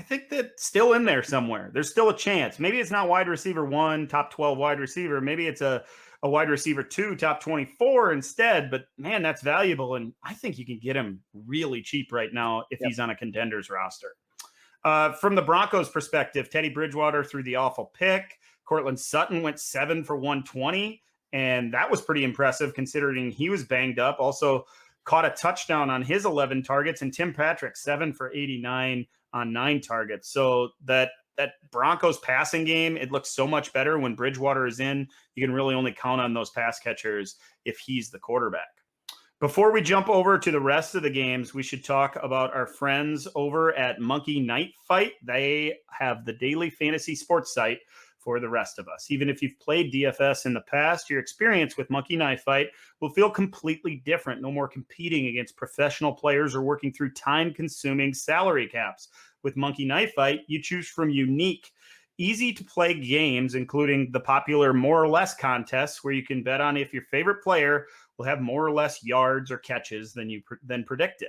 think that's still in there somewhere. There's still a chance. Maybe it's not wide receiver 1, top 12 wide receiver. Maybe it's a wide receiver 2, top 24 instead. But man, that's valuable. And I think you can get him really cheap right now if he's on a contenders roster. From the Broncos perspective, Teddy Bridgewater threw the awful pick. Cortland Sutton went 7 for 120. And that was pretty impressive considering he was banged up. Also caught a touchdown on his 11 targets. And Tim Patrick, 7 for 89 on 9 targets. So that Broncos passing game, it looks so much better when Bridgewater is in. You can really only count on those pass catchers if he's the quarterback. Before we jump over to the rest of the games, we should talk about our friends over at Monkey Knife Fight. They have the daily fantasy sports site for the rest of us. Even if you've played DFS in the past, your experience with Monkey Knife Fight will feel completely different. No more competing against professional players or working through time-consuming salary caps. With Monkey Knife Fight, you choose from unique, easy-to-play games, including the popular More or Less contests, where you can bet on if your favorite player will have more or less yards or catches than predicted.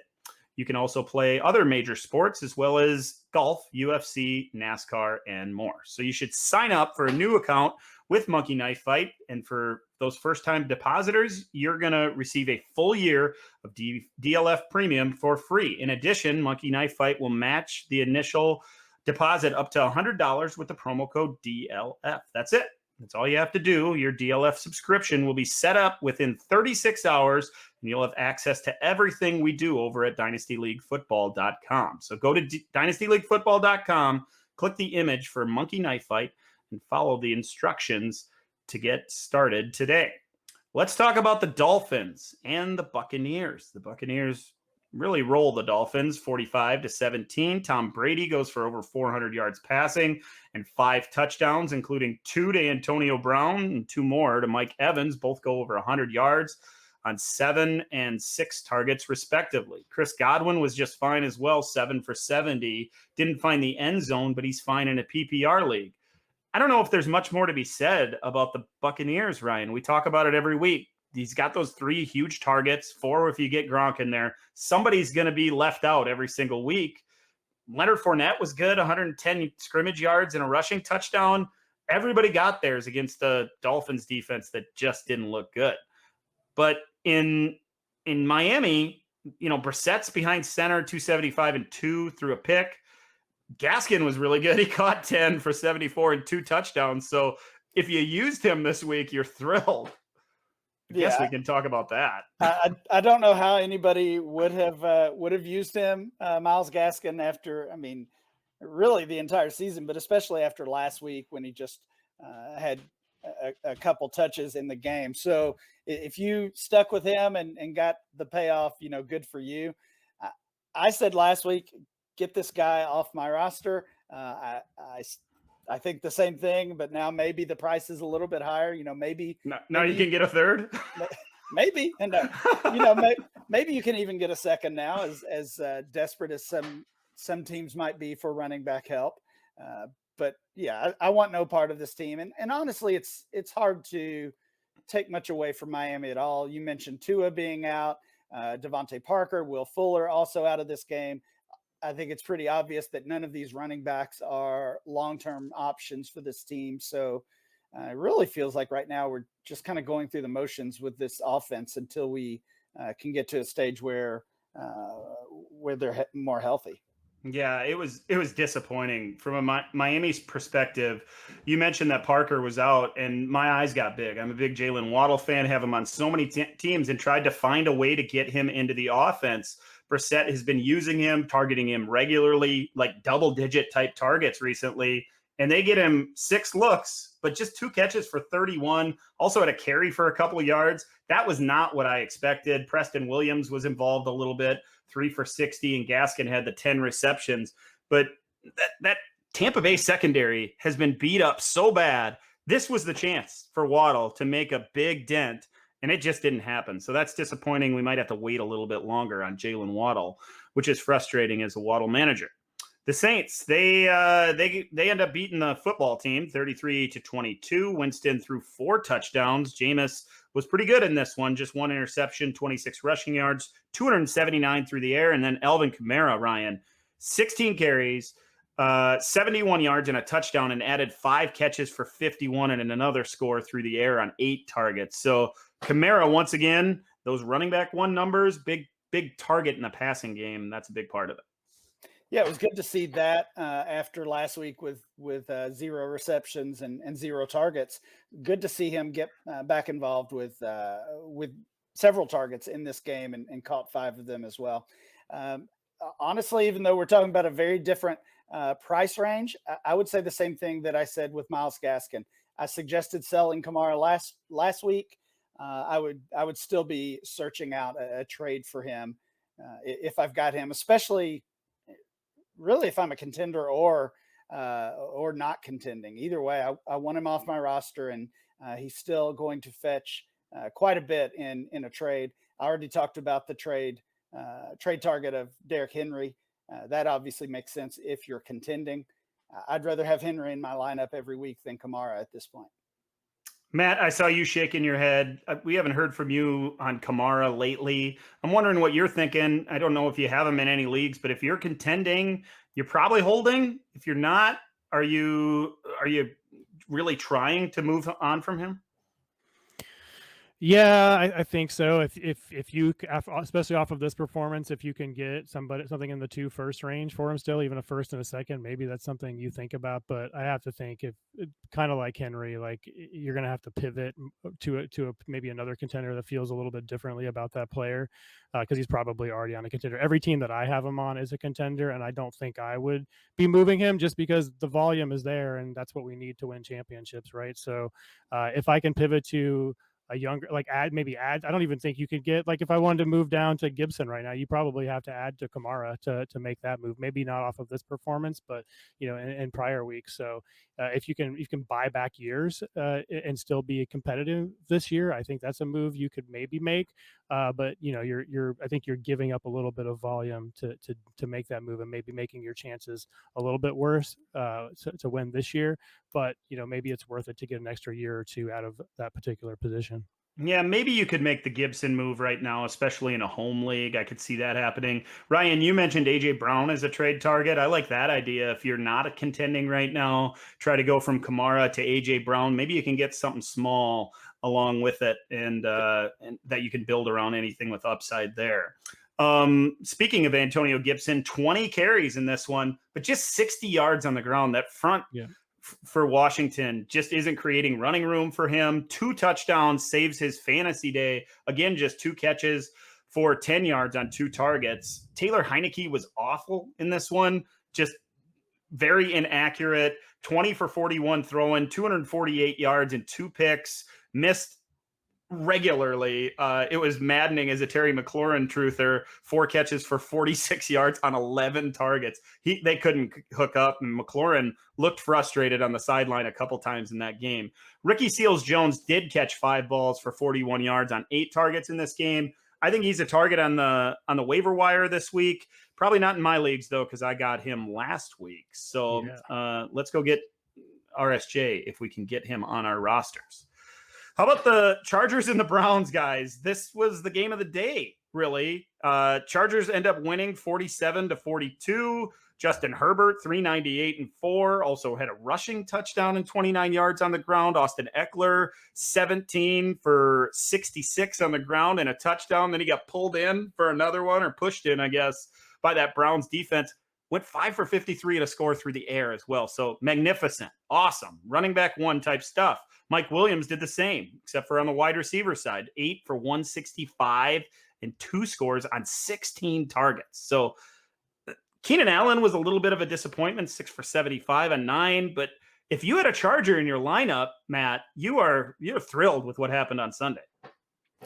You can also play other major sports as well as golf, UFC, NASCAR, and more. So you should sign up for a new account with Monkey Knife Fight. And for those first-time depositors, you're going to receive a full year of DLF Premium for free. In addition, Monkey Knife Fight will match the initial deposit up to $100 with the promo code DLF. That's it. That's all you have to do. Your DLF subscription will be set up within 36 hours, and you'll have access to everything we do over at dynastyleaguefootball.com. So go to dynastyleaguefootball.com, click the image for Monkey Knife Fight, and follow the instructions to get started today. Let's talk about the Dolphins and the Buccaneers. The Buccaneers really roll the Dolphins 45-17. Tom Brady goes for over 400 yards passing and 5 touchdowns, including 2 to Antonio Brown and 2 more to Mike Evans. Both go over 100 yards on 7 and 6 targets, respectively. Chris Godwin was just fine as well, 7 for 70. Didn't find the end zone, but he's fine in a PPR league. I don't know if there's much more to be said about the Buccaneers, Ryan. We talk about it every week. He's got those 3 huge targets, 4 if you get Gronk in there. Somebody's going to be left out every single week. Leonard Fournette was good, 110 scrimmage yards and a rushing touchdown. Everybody got theirs against the Dolphins defense that just didn't look good. But in Miami, Brissett's behind center, 275 and 2 through a pick. Gaskin was really good. He caught 10 for 74 and 2 touchdowns. So if you used him this week, you're thrilled. I guess we can talk about that. I don't know how anybody would have used him, Myles Gaskin, after, really the entire season, but especially after last week when he just had a couple touches in the game. So if you stuck with him and got the payoff, good for you. I said last week, get this guy off my roster. I think the same thing, but now maybe the price is a little bit higher. Maybe now you can get a third. Maybe, and maybe you can even get a second now, as desperate as some teams might be for running back help. But yeah, I want no part of this team. And honestly, it's hard to take much away from Miami at all. You mentioned Tua being out, Devontae Parker, Will Fuller also out of this game. I think it's pretty obvious that none of these running backs are long-term options for this team. So it really feels like right now we're just kind of going through the motions with this offense until we can get to a stage where they're more healthy. Yeah, it was disappointing from a Miami's perspective. You mentioned that Parker was out, and my eyes got big. I'm a big Jalen Waddle fan, have him on so many teams, and tried to find a way to get him into the offense. Brissett has been using him, targeting him regularly, like double-digit type targets recently, and they get him 6 looks, but just 2 catches for 31. Also had a carry for a couple of yards. That was not what I expected. Preston Williams was involved a little bit, 3 for 60, and Gaskin had the 10 receptions. But that Tampa Bay secondary has been beat up so bad. This was the chance for Waddle to make a big dent, and it just didn't happen. So that's disappointing. We might have to wait a little bit longer on Jalen Waddle, which is frustrating as a Waddle manager. The Saints, they end up beating the football team 33-22. Winston threw 4 touchdowns. Jameis was pretty good in this one, just 1 interception, 26 rushing yards, 279 through the air. And then Alvin Kamara, Ryan, 16 carries, 71 yards and a touchdown, and added 5 catches for 51 and another score through the air on 8 targets. So Kamara, once again, those running back 1 numbers, big target in the passing game. That's a big part of it. Yeah, it was good to see that after last week with 0 receptions and 0 targets. Good to see him get back involved with several targets in this game and caught 5 of them as well. Honestly, even though we're talking about a very different price range, I would say the same thing that I said with Myles Gaskin. I suggested selling Kamara last week. I would still be searching out a trade for him if I've got him, especially really if I'm a contender or not contending. Either way, I want him off my roster, and he's still going to fetch quite a bit in a trade. I already talked about the trade target of Derrick Henry. That obviously makes sense if you're contending. I'd rather have Henry in my lineup every week than Kamara at this point. Matt, I saw you shaking your head. We haven't heard from you on Kamara lately. I'm wondering what you're thinking. I don't know if you have him in any leagues, but if you're contending, you're probably holding. If you're not, are you really trying to move on from him? Yeah, I think so. If you especially off of this performance, if you can get something in the 2 first range for him still, even a first and a second, maybe that's something you think about. But I have to think if kind of like Henry, like you're going to have to pivot to maybe another contender that feels a little bit differently about that player, because he's probably already on a contender. Every team that I have him on is a contender, and I don't think I would be moving him just because the volume is there, and that's what we need to win championships, right? So if I can pivot to a younger, like I don't even think you could get, like if I wanted to move down to Gibson right now, you probably have to add to Kamara to make that move. Maybe not off of this performance, but in prior weeks. So if you can buy back years and still be competitive this year, I think that's a move you could maybe make. But I think you're giving up a little bit of volume to make that move, and maybe making your chances a little bit worse to win this year. But maybe it's worth it to get an extra year or two out of that particular position. Yeah, maybe you could make the Gibson move right now, especially in a home league. I could see that happening. Ryan, you mentioned AJ Brown as a trade target. I like that idea. If you're not a contending right now, try to go from Kamara to AJ Brown. Maybe you can get something small along with it, and that you can build around anything with upside there. Speaking of Antonio Gibson, 20 carries in this one, but just 60 yards on the ground. That front for Washington just isn't creating running room for him. 2 touchdowns saves his fantasy day. Again, just 2 catches for 10 yards on 2 targets. Taylor Heineke was awful in this one. Just very inaccurate. 20 for 41 throwing, 248 yards and 2 picks. Missed regularly. It was maddening as a Terry McLaurin truther. 4 catches for 46 yards on 11 targets. They couldn't hook up, and McLaurin looked frustrated on the sideline a couple times in that game. Ricky Seals-Jones did catch 5 balls for 41 yards on 8 targets in this game. I think he's a target on the waiver wire this week. Probably not in my leagues though, because I got him last week. So let's go get RSJ if we can get him on our rosters. How about the Chargers and the Browns, guys? This was the game of the day, really. Chargers end up winning 47-42. Justin Herbert, 398 and 4, also had a rushing touchdown and 29 yards on the ground. Austin Eckler, 17 for 66 on the ground and a touchdown. Then he got pulled in for another one, or pushed in, I guess, by that Browns defense. Went 5 for 53 and a score through the air as well. So magnificent, awesome, running back one type stuff. Mike Williams did the same, except for on the wide receiver side, 8 for 165 and 2 scores on 16 targets. So Keenan Allen was a little bit of a disappointment, 6 for 75 and 9. But if you had a Charger in your lineup, Matt, you're thrilled with what happened on Sunday.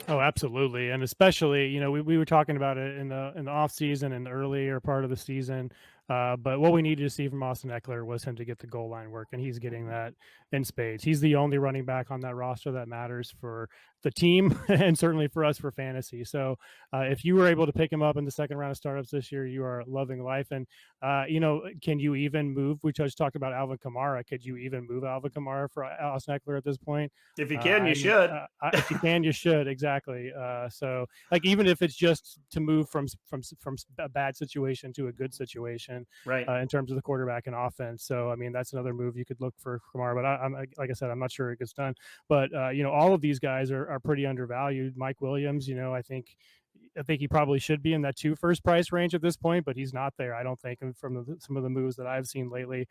Oh, absolutely. And especially, we were talking about it in the off season and the earlier part of the season. But what we needed to see from Austin Eckler was him to get the goal line work, and he's getting that in spades. He's the only running back on that roster that matters for the team and certainly for us for fantasy. So if you were able to pick him up in the second round of startups this year, you are loving life. And, can you even move? We just talked about Alvin Kamara. Could you even move Alvin Kamara for Austin Eckler at this point? If you can, you should. If you can, you should. Exactly. So like, even if it's just to move from a bad situation to a good situation, right, in terms of the quarterback and offense. So, I mean, that's another move you could look for Kamara, but I'm like I said, I'm not sure it gets done, but all of these guys are pretty undervalued. Mike Williams, I think he probably should be in that 2 first price range at this point, but he's not there, I don't think, from some of the moves that I've seen lately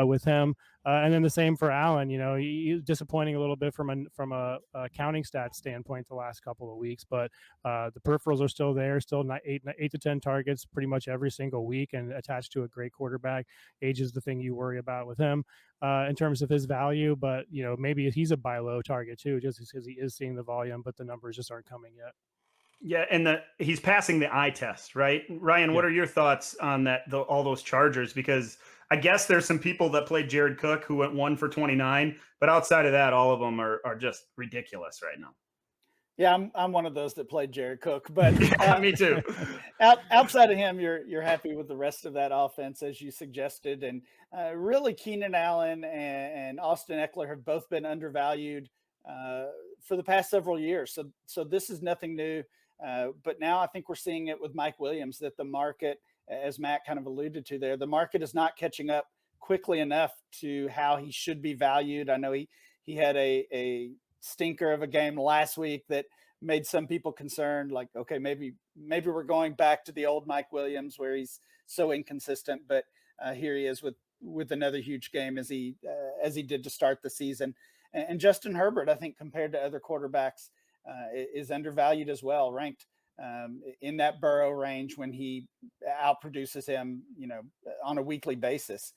with him. And then the same for Allen. He's disappointing a little bit from a counting stats standpoint the last couple of weeks, but the peripherals are still there, still 8 to 10 targets pretty much every single week, and attached to a great quarterback. Age is the thing you worry about with him in terms of his value, but maybe he's a buy low target too, just because he is seeing the volume, but the numbers just aren't coming yet. Yeah, and he's passing the eye test, right? Ryan, what are your thoughts on that? All those Chargers, because I guess there's some people that played Jared Cook who went 1 for 29, but outside of that, all of them are just ridiculous right now. Yeah, I'm one of those that played Jared Cook, but me too. Outside of him, you're happy with the rest of that offense, as you suggested, and really Keenan Allen and Austin Eckler have both been undervalued for the past several years. So this is nothing new. But now I think we're seeing it with Mike Williams, that the market, as Matt kind of alluded to there, the market is not catching up quickly enough to how he should be valued. I know he had a stinker of a game last week that made some people concerned, like, okay, maybe we're going back to the old Mike Williams where he's so inconsistent. But here he is with another huge game as he did to start the season. And Justin Herbert, I think, compared to other quarterbacks, is undervalued as well, ranked in that Burrow range when he outproduces him, on a weekly basis.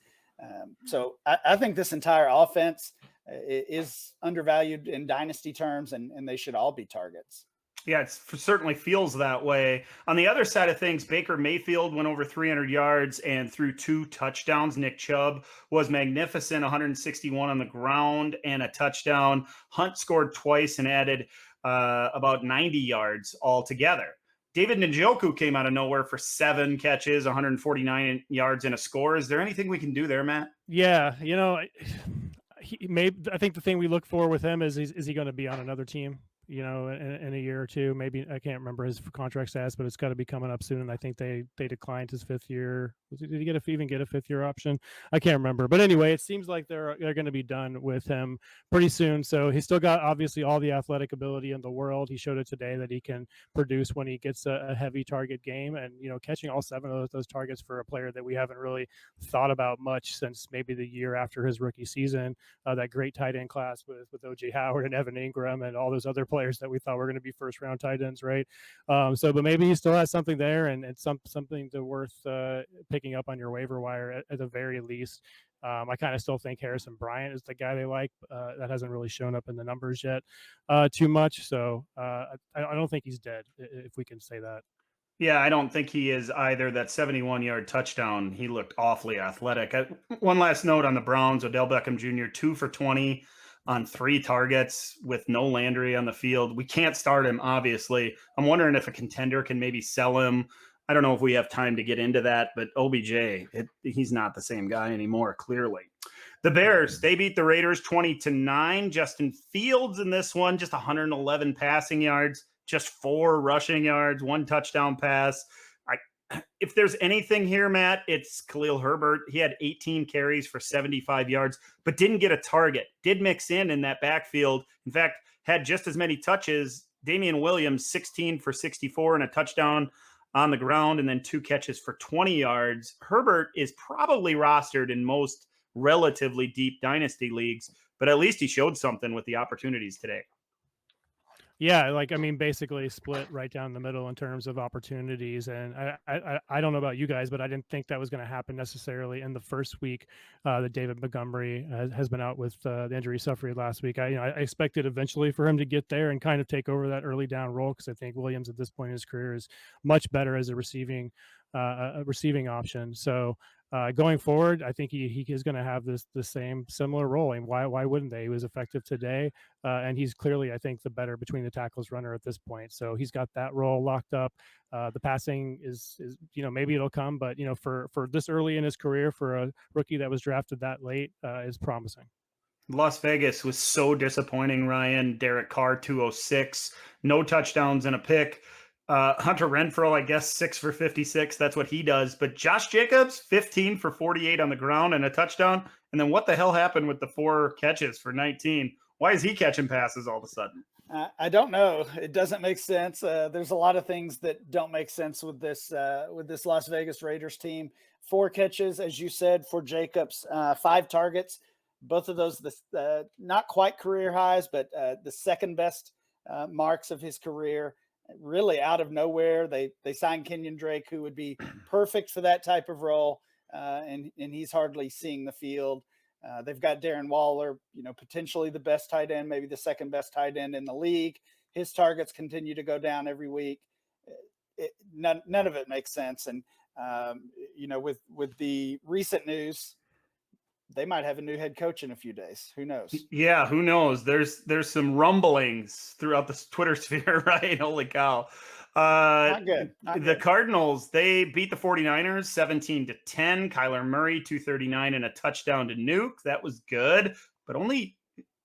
So I think this entire offense is undervalued in dynasty terms, and they should all be targets. Yeah, it certainly feels that way. On the other side of things, Baker Mayfield went over 300 yards and threw 2 touchdowns. Nick Chubb was magnificent, 161 on the ground and a touchdown. Hunt scored twice and added about 90 yards altogether. David Njoku came out of nowhere for 7 catches, 149 yards and a score. Is there anything we can do there, Matt? Yeah, I think the thing we look for with him is he going to be on another team? In a year or two, maybe. I can't remember his contract status, but it's got to be coming up soon. And I think they declined his 5th year. Did he even get a 5th year option? I can't remember. But anyway, it seems like they're going to be done with him pretty soon. So he's still got obviously all the athletic ability in the world. He showed it today that he can produce when he gets a heavy target game, and catching all 7 of those targets for a player that we haven't really thought about much since maybe the year after his rookie season. That great tight end class with O.J. Howard and Evan Ingram and all those other players that we thought were going to be first round tight ends, right? But maybe he still has something there, and it's something worth picking up on your waiver wire at the very least. I kind of still think Harrison Bryant is the guy they like. That hasn't really shown up in the numbers yet too much. So I don't think he's dead, if we can say that. Yeah, I don't think he is either. That 71-yard touchdown, he looked awfully athletic. One last note on the Browns, Odell Beckham Jr., 2 for 20 on 3 targets with no Landry on the field. We can't start him, obviously. I'm wondering if a contender can maybe sell him. I don't know if we have time to get into that, but OBJ, he's not the same guy anymore, clearly. The Bears, they beat the Raiders 20-9. Justin Fields in this one, just 111 passing yards, just 4 rushing yards, 1 touchdown pass. If there's anything here, Matt, it's Khalil Herbert. He had 18 carries for 75 yards, but didn't get a target. Did mix in that backfield. In fact, had just as many touches. Damian Williams, 16 for 64 and a touchdown on the ground, and then 2 catches for 20 yards. Herbert is probably rostered in most relatively deep dynasty leagues, but at least he showed something with the opportunities today. Yeah, basically split right down the middle in terms of opportunities. And I don't know about you guys, but I didn't think that was going to happen necessarily in the first week that David Montgomery has been out with the injury he suffered last week. I expected eventually for him to get there and kind of take over that early down role, because I think Williams at this point in his career is much better as a receiving option. So going forward, I think he is going to have the same similar role. And why wouldn't they? He was effective today, and he's clearly, I think, the better between the tackles runner at this point. So he's got that role locked up. The passing is maybe it'll come, but for this early in his career, for a rookie that was drafted that late, is promising. Las Vegas was so disappointing, Ryan. Derek Carr, 206, no touchdowns and a pick. Hunter Renfrow, I guess 6 for 56. That's what he does. But Josh Jacobs, 15 for 48 on the ground and a touchdown. And then what the hell happened with the 4 catches for 19? Why is he catching passes all of a sudden? I don't know. It doesn't make sense. There's a lot of things that don't make sense with this Las Vegas Raiders team. 4 catches, as you said, for Jacobs, 5 targets. Both of those, not quite career highs, but the second best marks of his career. Really out of nowhere, they signed Kenyon Drake, who would be perfect for that type of role, and he's hardly seeing the field. They've got Darren Waller, potentially the best tight end, maybe the second best tight end in the league. His targets continue to go down every week. None of it makes sense. And with the recent news, they might have a new head coach in a few days. Who knows? Yeah, who knows? There's some rumblings throughout the Twitter sphere, right? Holy cow. Not good. The Cardinals, they beat the 49ers 17-10. Kyler Murray, 239 and a touchdown to Nuke. That was good, but only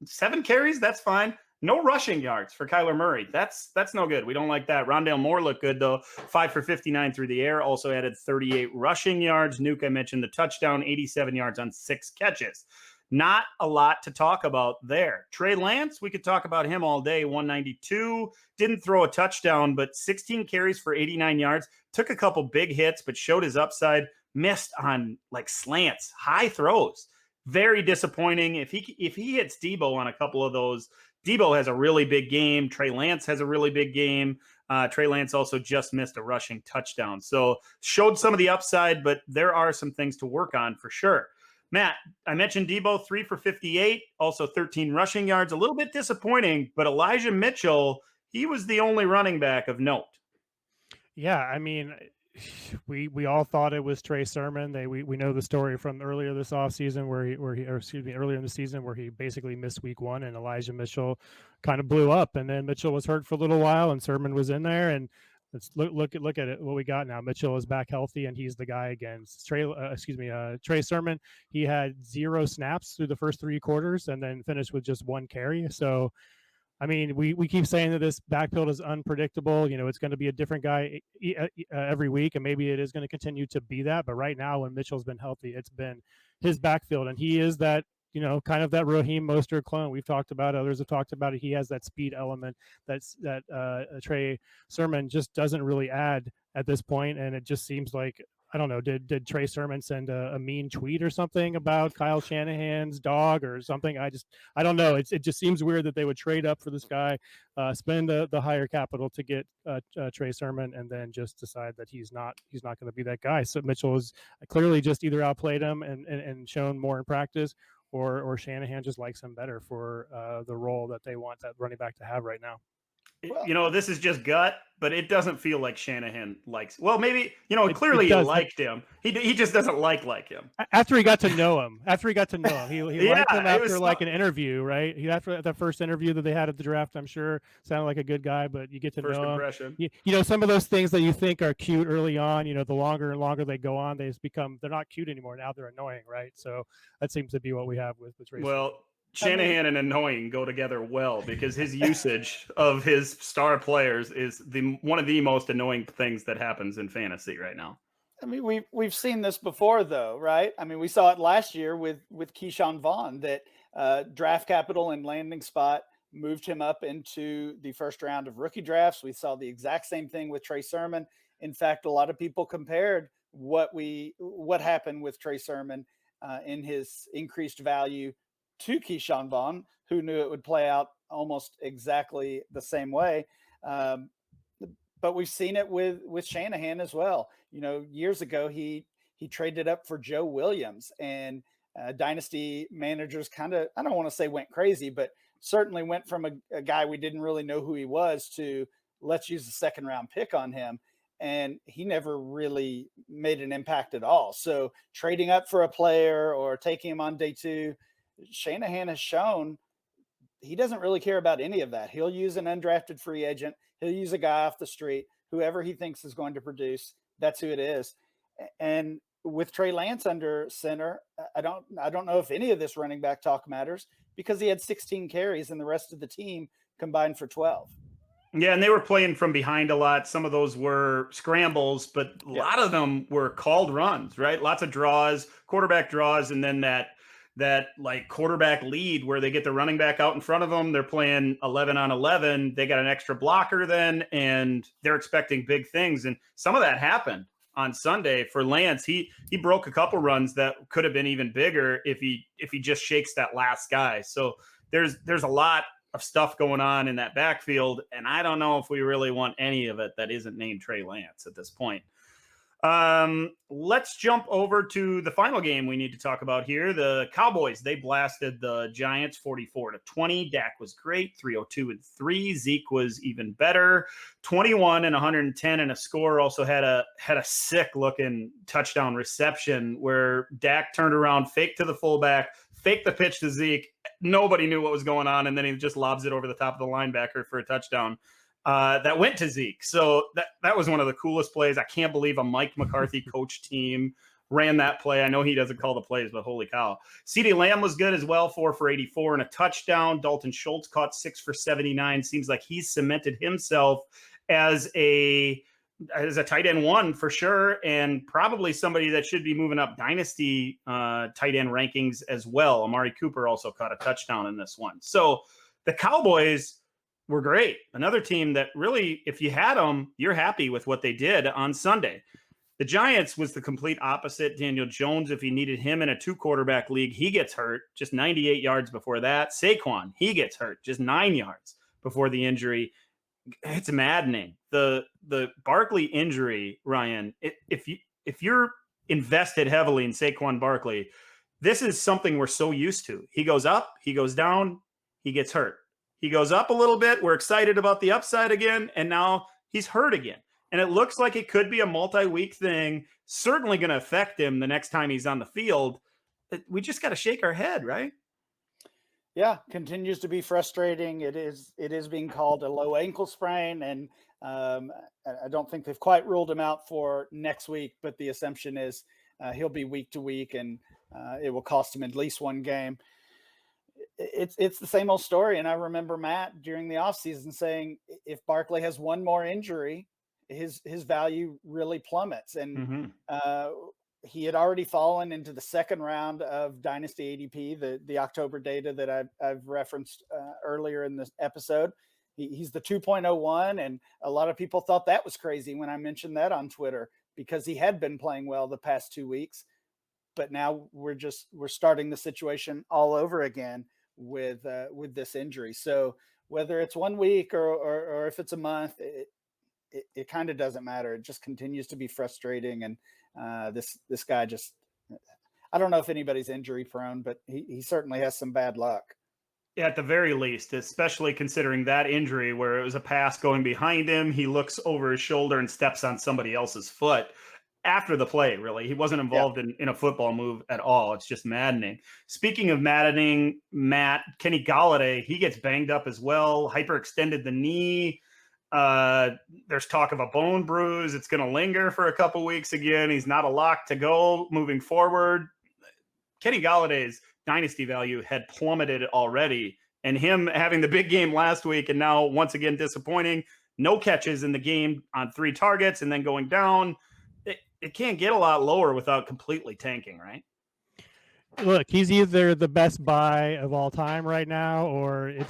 7 carries. That's fine. No rushing yards for Kyler Murray. That's no good. We don't like that. Rondale Moore looked good, though. 5 for 59 through the air. Also added 38 rushing yards. Nuke, I mentioned the touchdown, 87 yards on 6 catches. Not a lot to talk about there. Trey Lance, we could talk about him all day. 192. Didn't throw a touchdown, but 16 carries for 89 yards. Took a couple big hits, but showed his upside. Missed on like slants, high throws. Very disappointing. If he hits Debo on a couple of those, Debo has a really big game. Trey Lance has a really big game. Trey Lance also just missed a rushing touchdown. So showed some of the upside, but there are some things to work on for sure. Matt, I mentioned Debo, 3 for 58, also 13 rushing yards. A little bit disappointing, but Elijah Mitchell, he was the only running back of note. Yeah, I mean, we all thought it was Trey Sermon. We know the story from earlier this offseason earlier in the season where he basically missed week 1 and Elijah Mitchell kind of blew up, and then Mitchell was hurt for a little while and Sermon was in there, and let's look at it, what we got now. Mitchell is back healthy and he's the guy against Trey Sermon. He had 0 snaps through the first 3 quarters and then finished with just 1 carry. So I mean, we keep saying that this backfield is unpredictable. You know, it's going to be a different guy every week, and maybe it is going to continue to be that. But right now, when Mitchell's been healthy, it's been his backfield, and he is that, you know, kind of that Raheem Mostert clone. We've talked about it. Others have talked about it. He has that speed element that Trey Sermon just doesn't really add at this point, and it just seems like, I don't know, did Trey Sermon send a mean tweet or something about Kyle Shanahan's dog or something? I don't know. It just seems weird that they would trade up for this guy, spend the higher capital to get Trey Sermon, and then just decide that he's not going to be that guy. So Mitchell has clearly just either outplayed him and shown more in practice, or Shanahan just likes him better for the role that they want that running back to have right now. You know, this is just gut, but it doesn't feel like Shanahan likes. Well, maybe, you know, clearly he liked him. He just doesn't like him. After he got to know him, he liked him after like an interview, right? After the first interview that they had at the draft, I'm sure sounded like a good guy, but you get to know him. You know, some of those things that you think are cute early on, you know, the longer and longer they go on, they're not cute anymore. Now they're annoying, right? So that seems to be what we have with Tracy. Well, Shanahan and annoying go together well, because his usage of his star players is one of the most annoying things that happens in fantasy right now. I mean, we've seen this before, though, right? I mean, we saw it last year with Keyshawn Vaughn, that draft capital and landing spot moved him up into the first round of rookie drafts. We saw the exact same thing with Trey Sermon. In fact, a lot of people compared what happened with Trey Sermon in his increased value to Keyshawn Vaughn, who knew it would play out almost exactly the same way. But we've seen it with Shanahan as well. You know, years ago, he traded up for Joe Williams, and Dynasty managers kind of, I don't want to say went crazy, but certainly went from a guy we didn't really know who he was to let's use the 2nd round pick on him. And he never really made an impact at all. So trading up for a player or taking him on day 2, Shanahan has shown he doesn't really care about any of that. He'll use an undrafted free agent. He'll use a guy off the street, whoever he thinks is going to produce. That's who it is. And with Trey Lance under center, I don't know if any of this running back talk matters, because he had 16 carries and the rest of the team combined for 12. Yeah, and they were playing from behind a lot. Some of those were scrambles, but a lot of them were called runs, right? Lots of draws, quarterback draws, and then that like quarterback lead where they get the running back out in front of them. They're playing 11 on 11. They got an extra blocker then, and they're expecting big things. And some of that happened on Sunday for Lance. He broke a couple runs that could have been even bigger if he just shakes that last guy. So there's a lot of stuff going on in that backfield, and I don't know if we really want any of it that isn't named Trey Lance at this point. Let's jump over to the final game we need to talk about here. The Cowboys, they blasted the Giants 44-20. Dak was great, 302-3. Zeke was even better, 21 and 110 and a score. Also had a sick looking touchdown reception where Dak turned around, faked to the fullback, faked the pitch to Zeke. Nobody knew what was going on, and then he just lobs it over the top of the linebacker for a touchdown. That went to Zeke. So that was one of the coolest plays. I can't believe a Mike McCarthy coach team ran that play. I know he doesn't call the plays, but holy cow. CeeDee Lamb was good as well, 4 for 84 and a touchdown. Dalton Schultz caught 6 for 79. Seems like he's cemented himself as a tight end 1 for sure, and probably somebody that should be moving up dynasty tight end rankings as well. Amari Cooper also caught a touchdown in this one. So the Cowboys were great. Another team that really, if you had them, you're happy with what they did on Sunday. The Giants was the complete opposite. Daniel Jones, if you needed him in a 2-quarterback league, he gets hurt just 98 yards before that. Saquon, he gets hurt just 9 yards before the injury. It's maddening. The Barkley injury, Ryan, if you're invested heavily in Saquon Barkley, this is something we're so used to. He goes up, he goes down, he gets hurt. He goes up a little bit. We're excited about the upside again, and now he's hurt again. And it looks like it could be a multi-week thing, certainly going to affect him the next time he's on the field. We just got to shake our head, right? Yeah, continues to be frustrating. It is being called a low ankle sprain, and I don't think they've quite ruled him out for next week, but the assumption is he'll be week to week, and it will cost him at least one game. It's the same old story. And I remember Matt during the offseason saying if Barkley has one more injury, his value really plummets. And he had already fallen into the second round of Dynasty ADP, the October data that I've referenced earlier in this episode. He's the 2.01, and a lot of people thought that was crazy when I mentioned that on Twitter because he had been playing well the past 2 weeks. But now we're starting the situation all over again with this injury. So whether it's 1 week or if it's a month, it kind of doesn't matter. It just continues to be frustrating. And this guy just, I don't know if anybody's injury prone, but he certainly has some bad luck. Yeah, at the very least, especially considering that injury where it was a pass going behind him. He looks over his shoulder and steps on somebody else's foot after the play, really. He wasn't involved in a football move at all. It's just maddening. Speaking of maddening, Matt, Kenny Golladay, he gets banged up as well, hyperextended the knee. There's talk of a bone bruise. It's going to linger for a couple weeks again. He's not a lock to go moving forward. Kenny Galladay's dynasty value had plummeted already, and him having the big game last week and now once again disappointing. No catches in the game on 3 targets and then going down. It can't get a lot lower without completely tanking, right? Look, he's either the best buy of all time right now, or I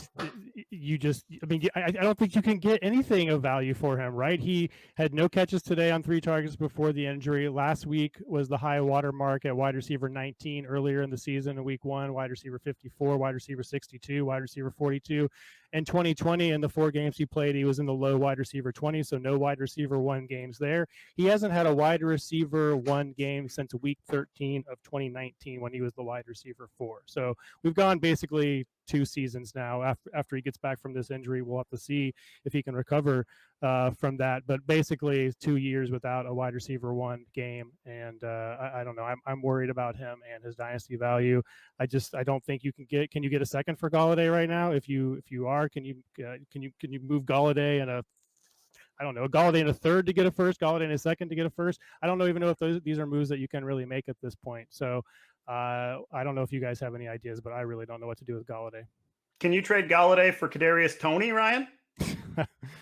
don't think you can get anything of value for him, right? He had no catches today on 3 targets before the injury. Last week was the high water mark at wide receiver 19 earlier in the season in week 1, wide receiver 54, wide receiver 62, wide receiver 42. In 2020, in the 4 games he played, he was in the low wide receiver 20, so no wide receiver 1 games there. He hasn't had a wide receiver 1 game since week 13 of 2019 when he was the wide receiver 4. So we've gone basically 2 seasons now. After he gets back from this injury, we'll have to see if he can recover from that. But basically 2 years without a wide receiver 1 game, and I don't know. I'm worried about him and his dynasty value. I don't think you can get. Can you get a second for Golladay right now? If you are, can you move Golladay and Golladay in a third to get a first, Golladay in a second to get a first? I don't even know if these are moves that you can really make at this point. So I don't know if you guys have any ideas, but I really don't know what to do with Golladay. Can you trade Golladay for Kadarius Toney, Ryan?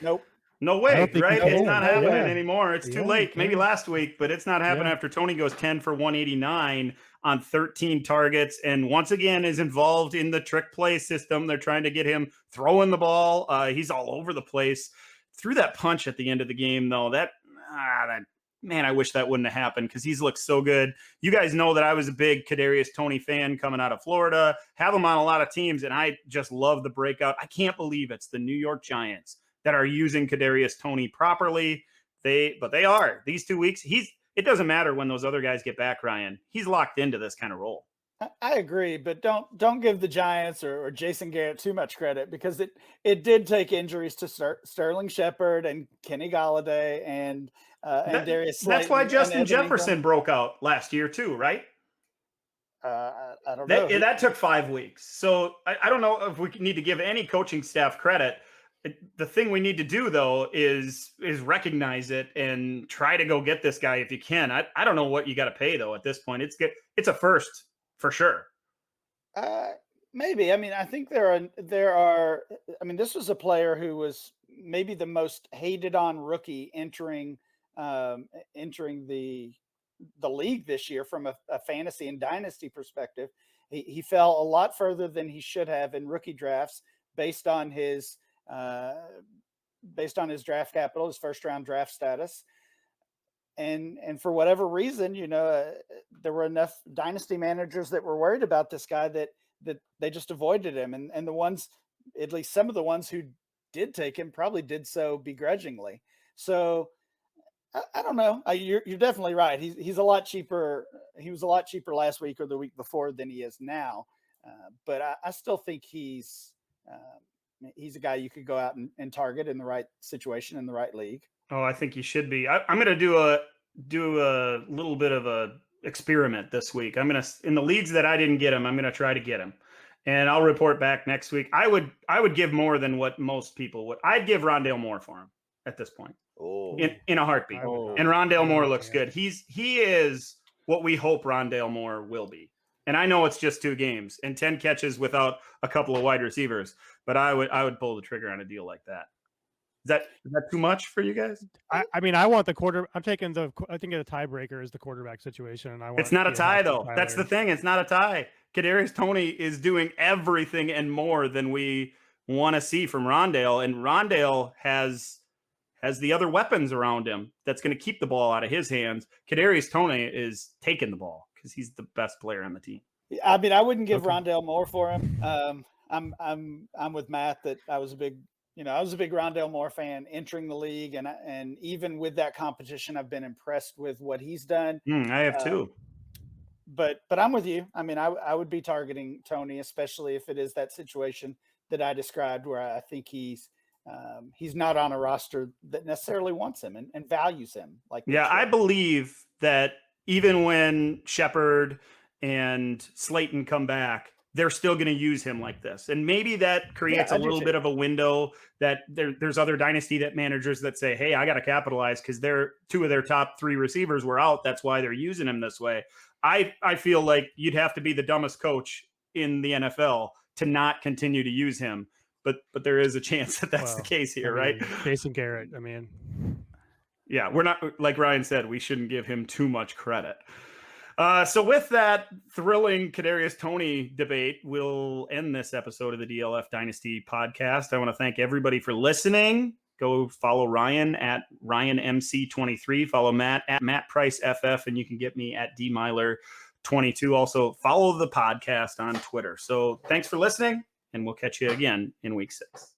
Nope. No way, right? It's not happening anymore. It's too late. Maybe last week, but it's not happening after Toney goes 10 for 189 on 13 targets and once again is involved in the trick play system. They're trying to get him throwing the ball. He's all over the place. Threw that punch at the end of the game, though. Man, I wish that wouldn't have happened because he's looked so good. You guys know that I was a big Kadarius Toney fan coming out of Florida. Have him on a lot of teams, and I just love the breakout. I can't believe it's the New York Giants that are using Kadarius Toney properly. But they are. These 2 weeks, it doesn't matter when those other guys get back, Ryan. He's locked into this kind of role. I agree, but don't give the Giants or Jason Garrett too much credit because it did take injuries to Sterling Shepard and Kenny Golladay and Darius Slayton. That's why Justin Jefferson broke out last year too, right? I don't know. That took 5 weeks. So I don't know if we need to give any coaching staff credit. the thing we need to do though is recognize it and try to go get this guy if you can. I don't know what you got to pay though at this point. It's a first for sure. Maybe. I mean, I think there are. I mean, this was a player who was maybe the most hated on rookie entering the league this year from a fantasy and dynasty perspective. He fell a lot further than he should have in rookie drafts based on his draft capital, his first round draft status. And for whatever reason, there were enough dynasty managers that were worried about this guy that they just avoided him. And the ones, at least some of the ones who did take him, probably did so begrudgingly. So I don't know. You're definitely right. He's a lot cheaper. He was a lot cheaper last week or the week before than he is now. But I still think he's a guy you could go out and target in the right situation in the right league. Oh, I think you should be. I'm going to do a little bit of a experiment this week. I'm going to, in the leagues that I didn't get him, I'm going to try to get him, and I'll report back next week. I would give more than what most people would. I'd give Rondale Moore for him at this point. Oh. In a heartbeat. Oh. And Rondale Moore looks good. He is what we hope Rondale Moore will be. And I know it's just 2 games and 10 catches without a couple of wide receivers, but I would pull the trigger on a deal like that. Is that too much for you guys? I mean, I want the quarter. I think the tiebreaker is the quarterback situation, and It's not a tie though. That's the thing. It's not a tie. Kadarius Toney is doing everything and more than we want to see from Rondale, and Rondale has the other weapons around him that's going to keep the ball out of his hands. Kadarius Toney is taking the ball because he's the best player on the team. I mean, I wouldn't give Rondale Moore for him. I'm with Matt that I was a big Rondale Moore fan entering the league, and even with that competition, I've been impressed with what he's done. I have too. But I'm with you. I mean, I would be targeting Toney, especially if it is that situation that I described where I think he's not on a roster that necessarily wants him and values him. I believe that even when Shepard and Slayton come back, they're still going to use him like this. And maybe that creates a little bit of a window that there's other dynasty managers that say, hey, I got to capitalize because 2 of their top 3 receivers were out. That's why they're using him this way. I feel like you'd have to be the dumbest coach in the NFL to not continue to use him. But there is a chance that that's the case here, right? Jason Garrett, I mean. Yeah, we're not, like Ryan said, we shouldn't give him too much credit. So with that thrilling Kadarius Toney debate, we'll end this episode of the DLF Dynasty podcast. I want to thank everybody for listening. Go follow Ryan at RyanMC23. Follow Matt at MattPriceFF, and you can get me at DMyler22. Also, follow the podcast on Twitter. So thanks for listening, and we'll catch you again in week 6.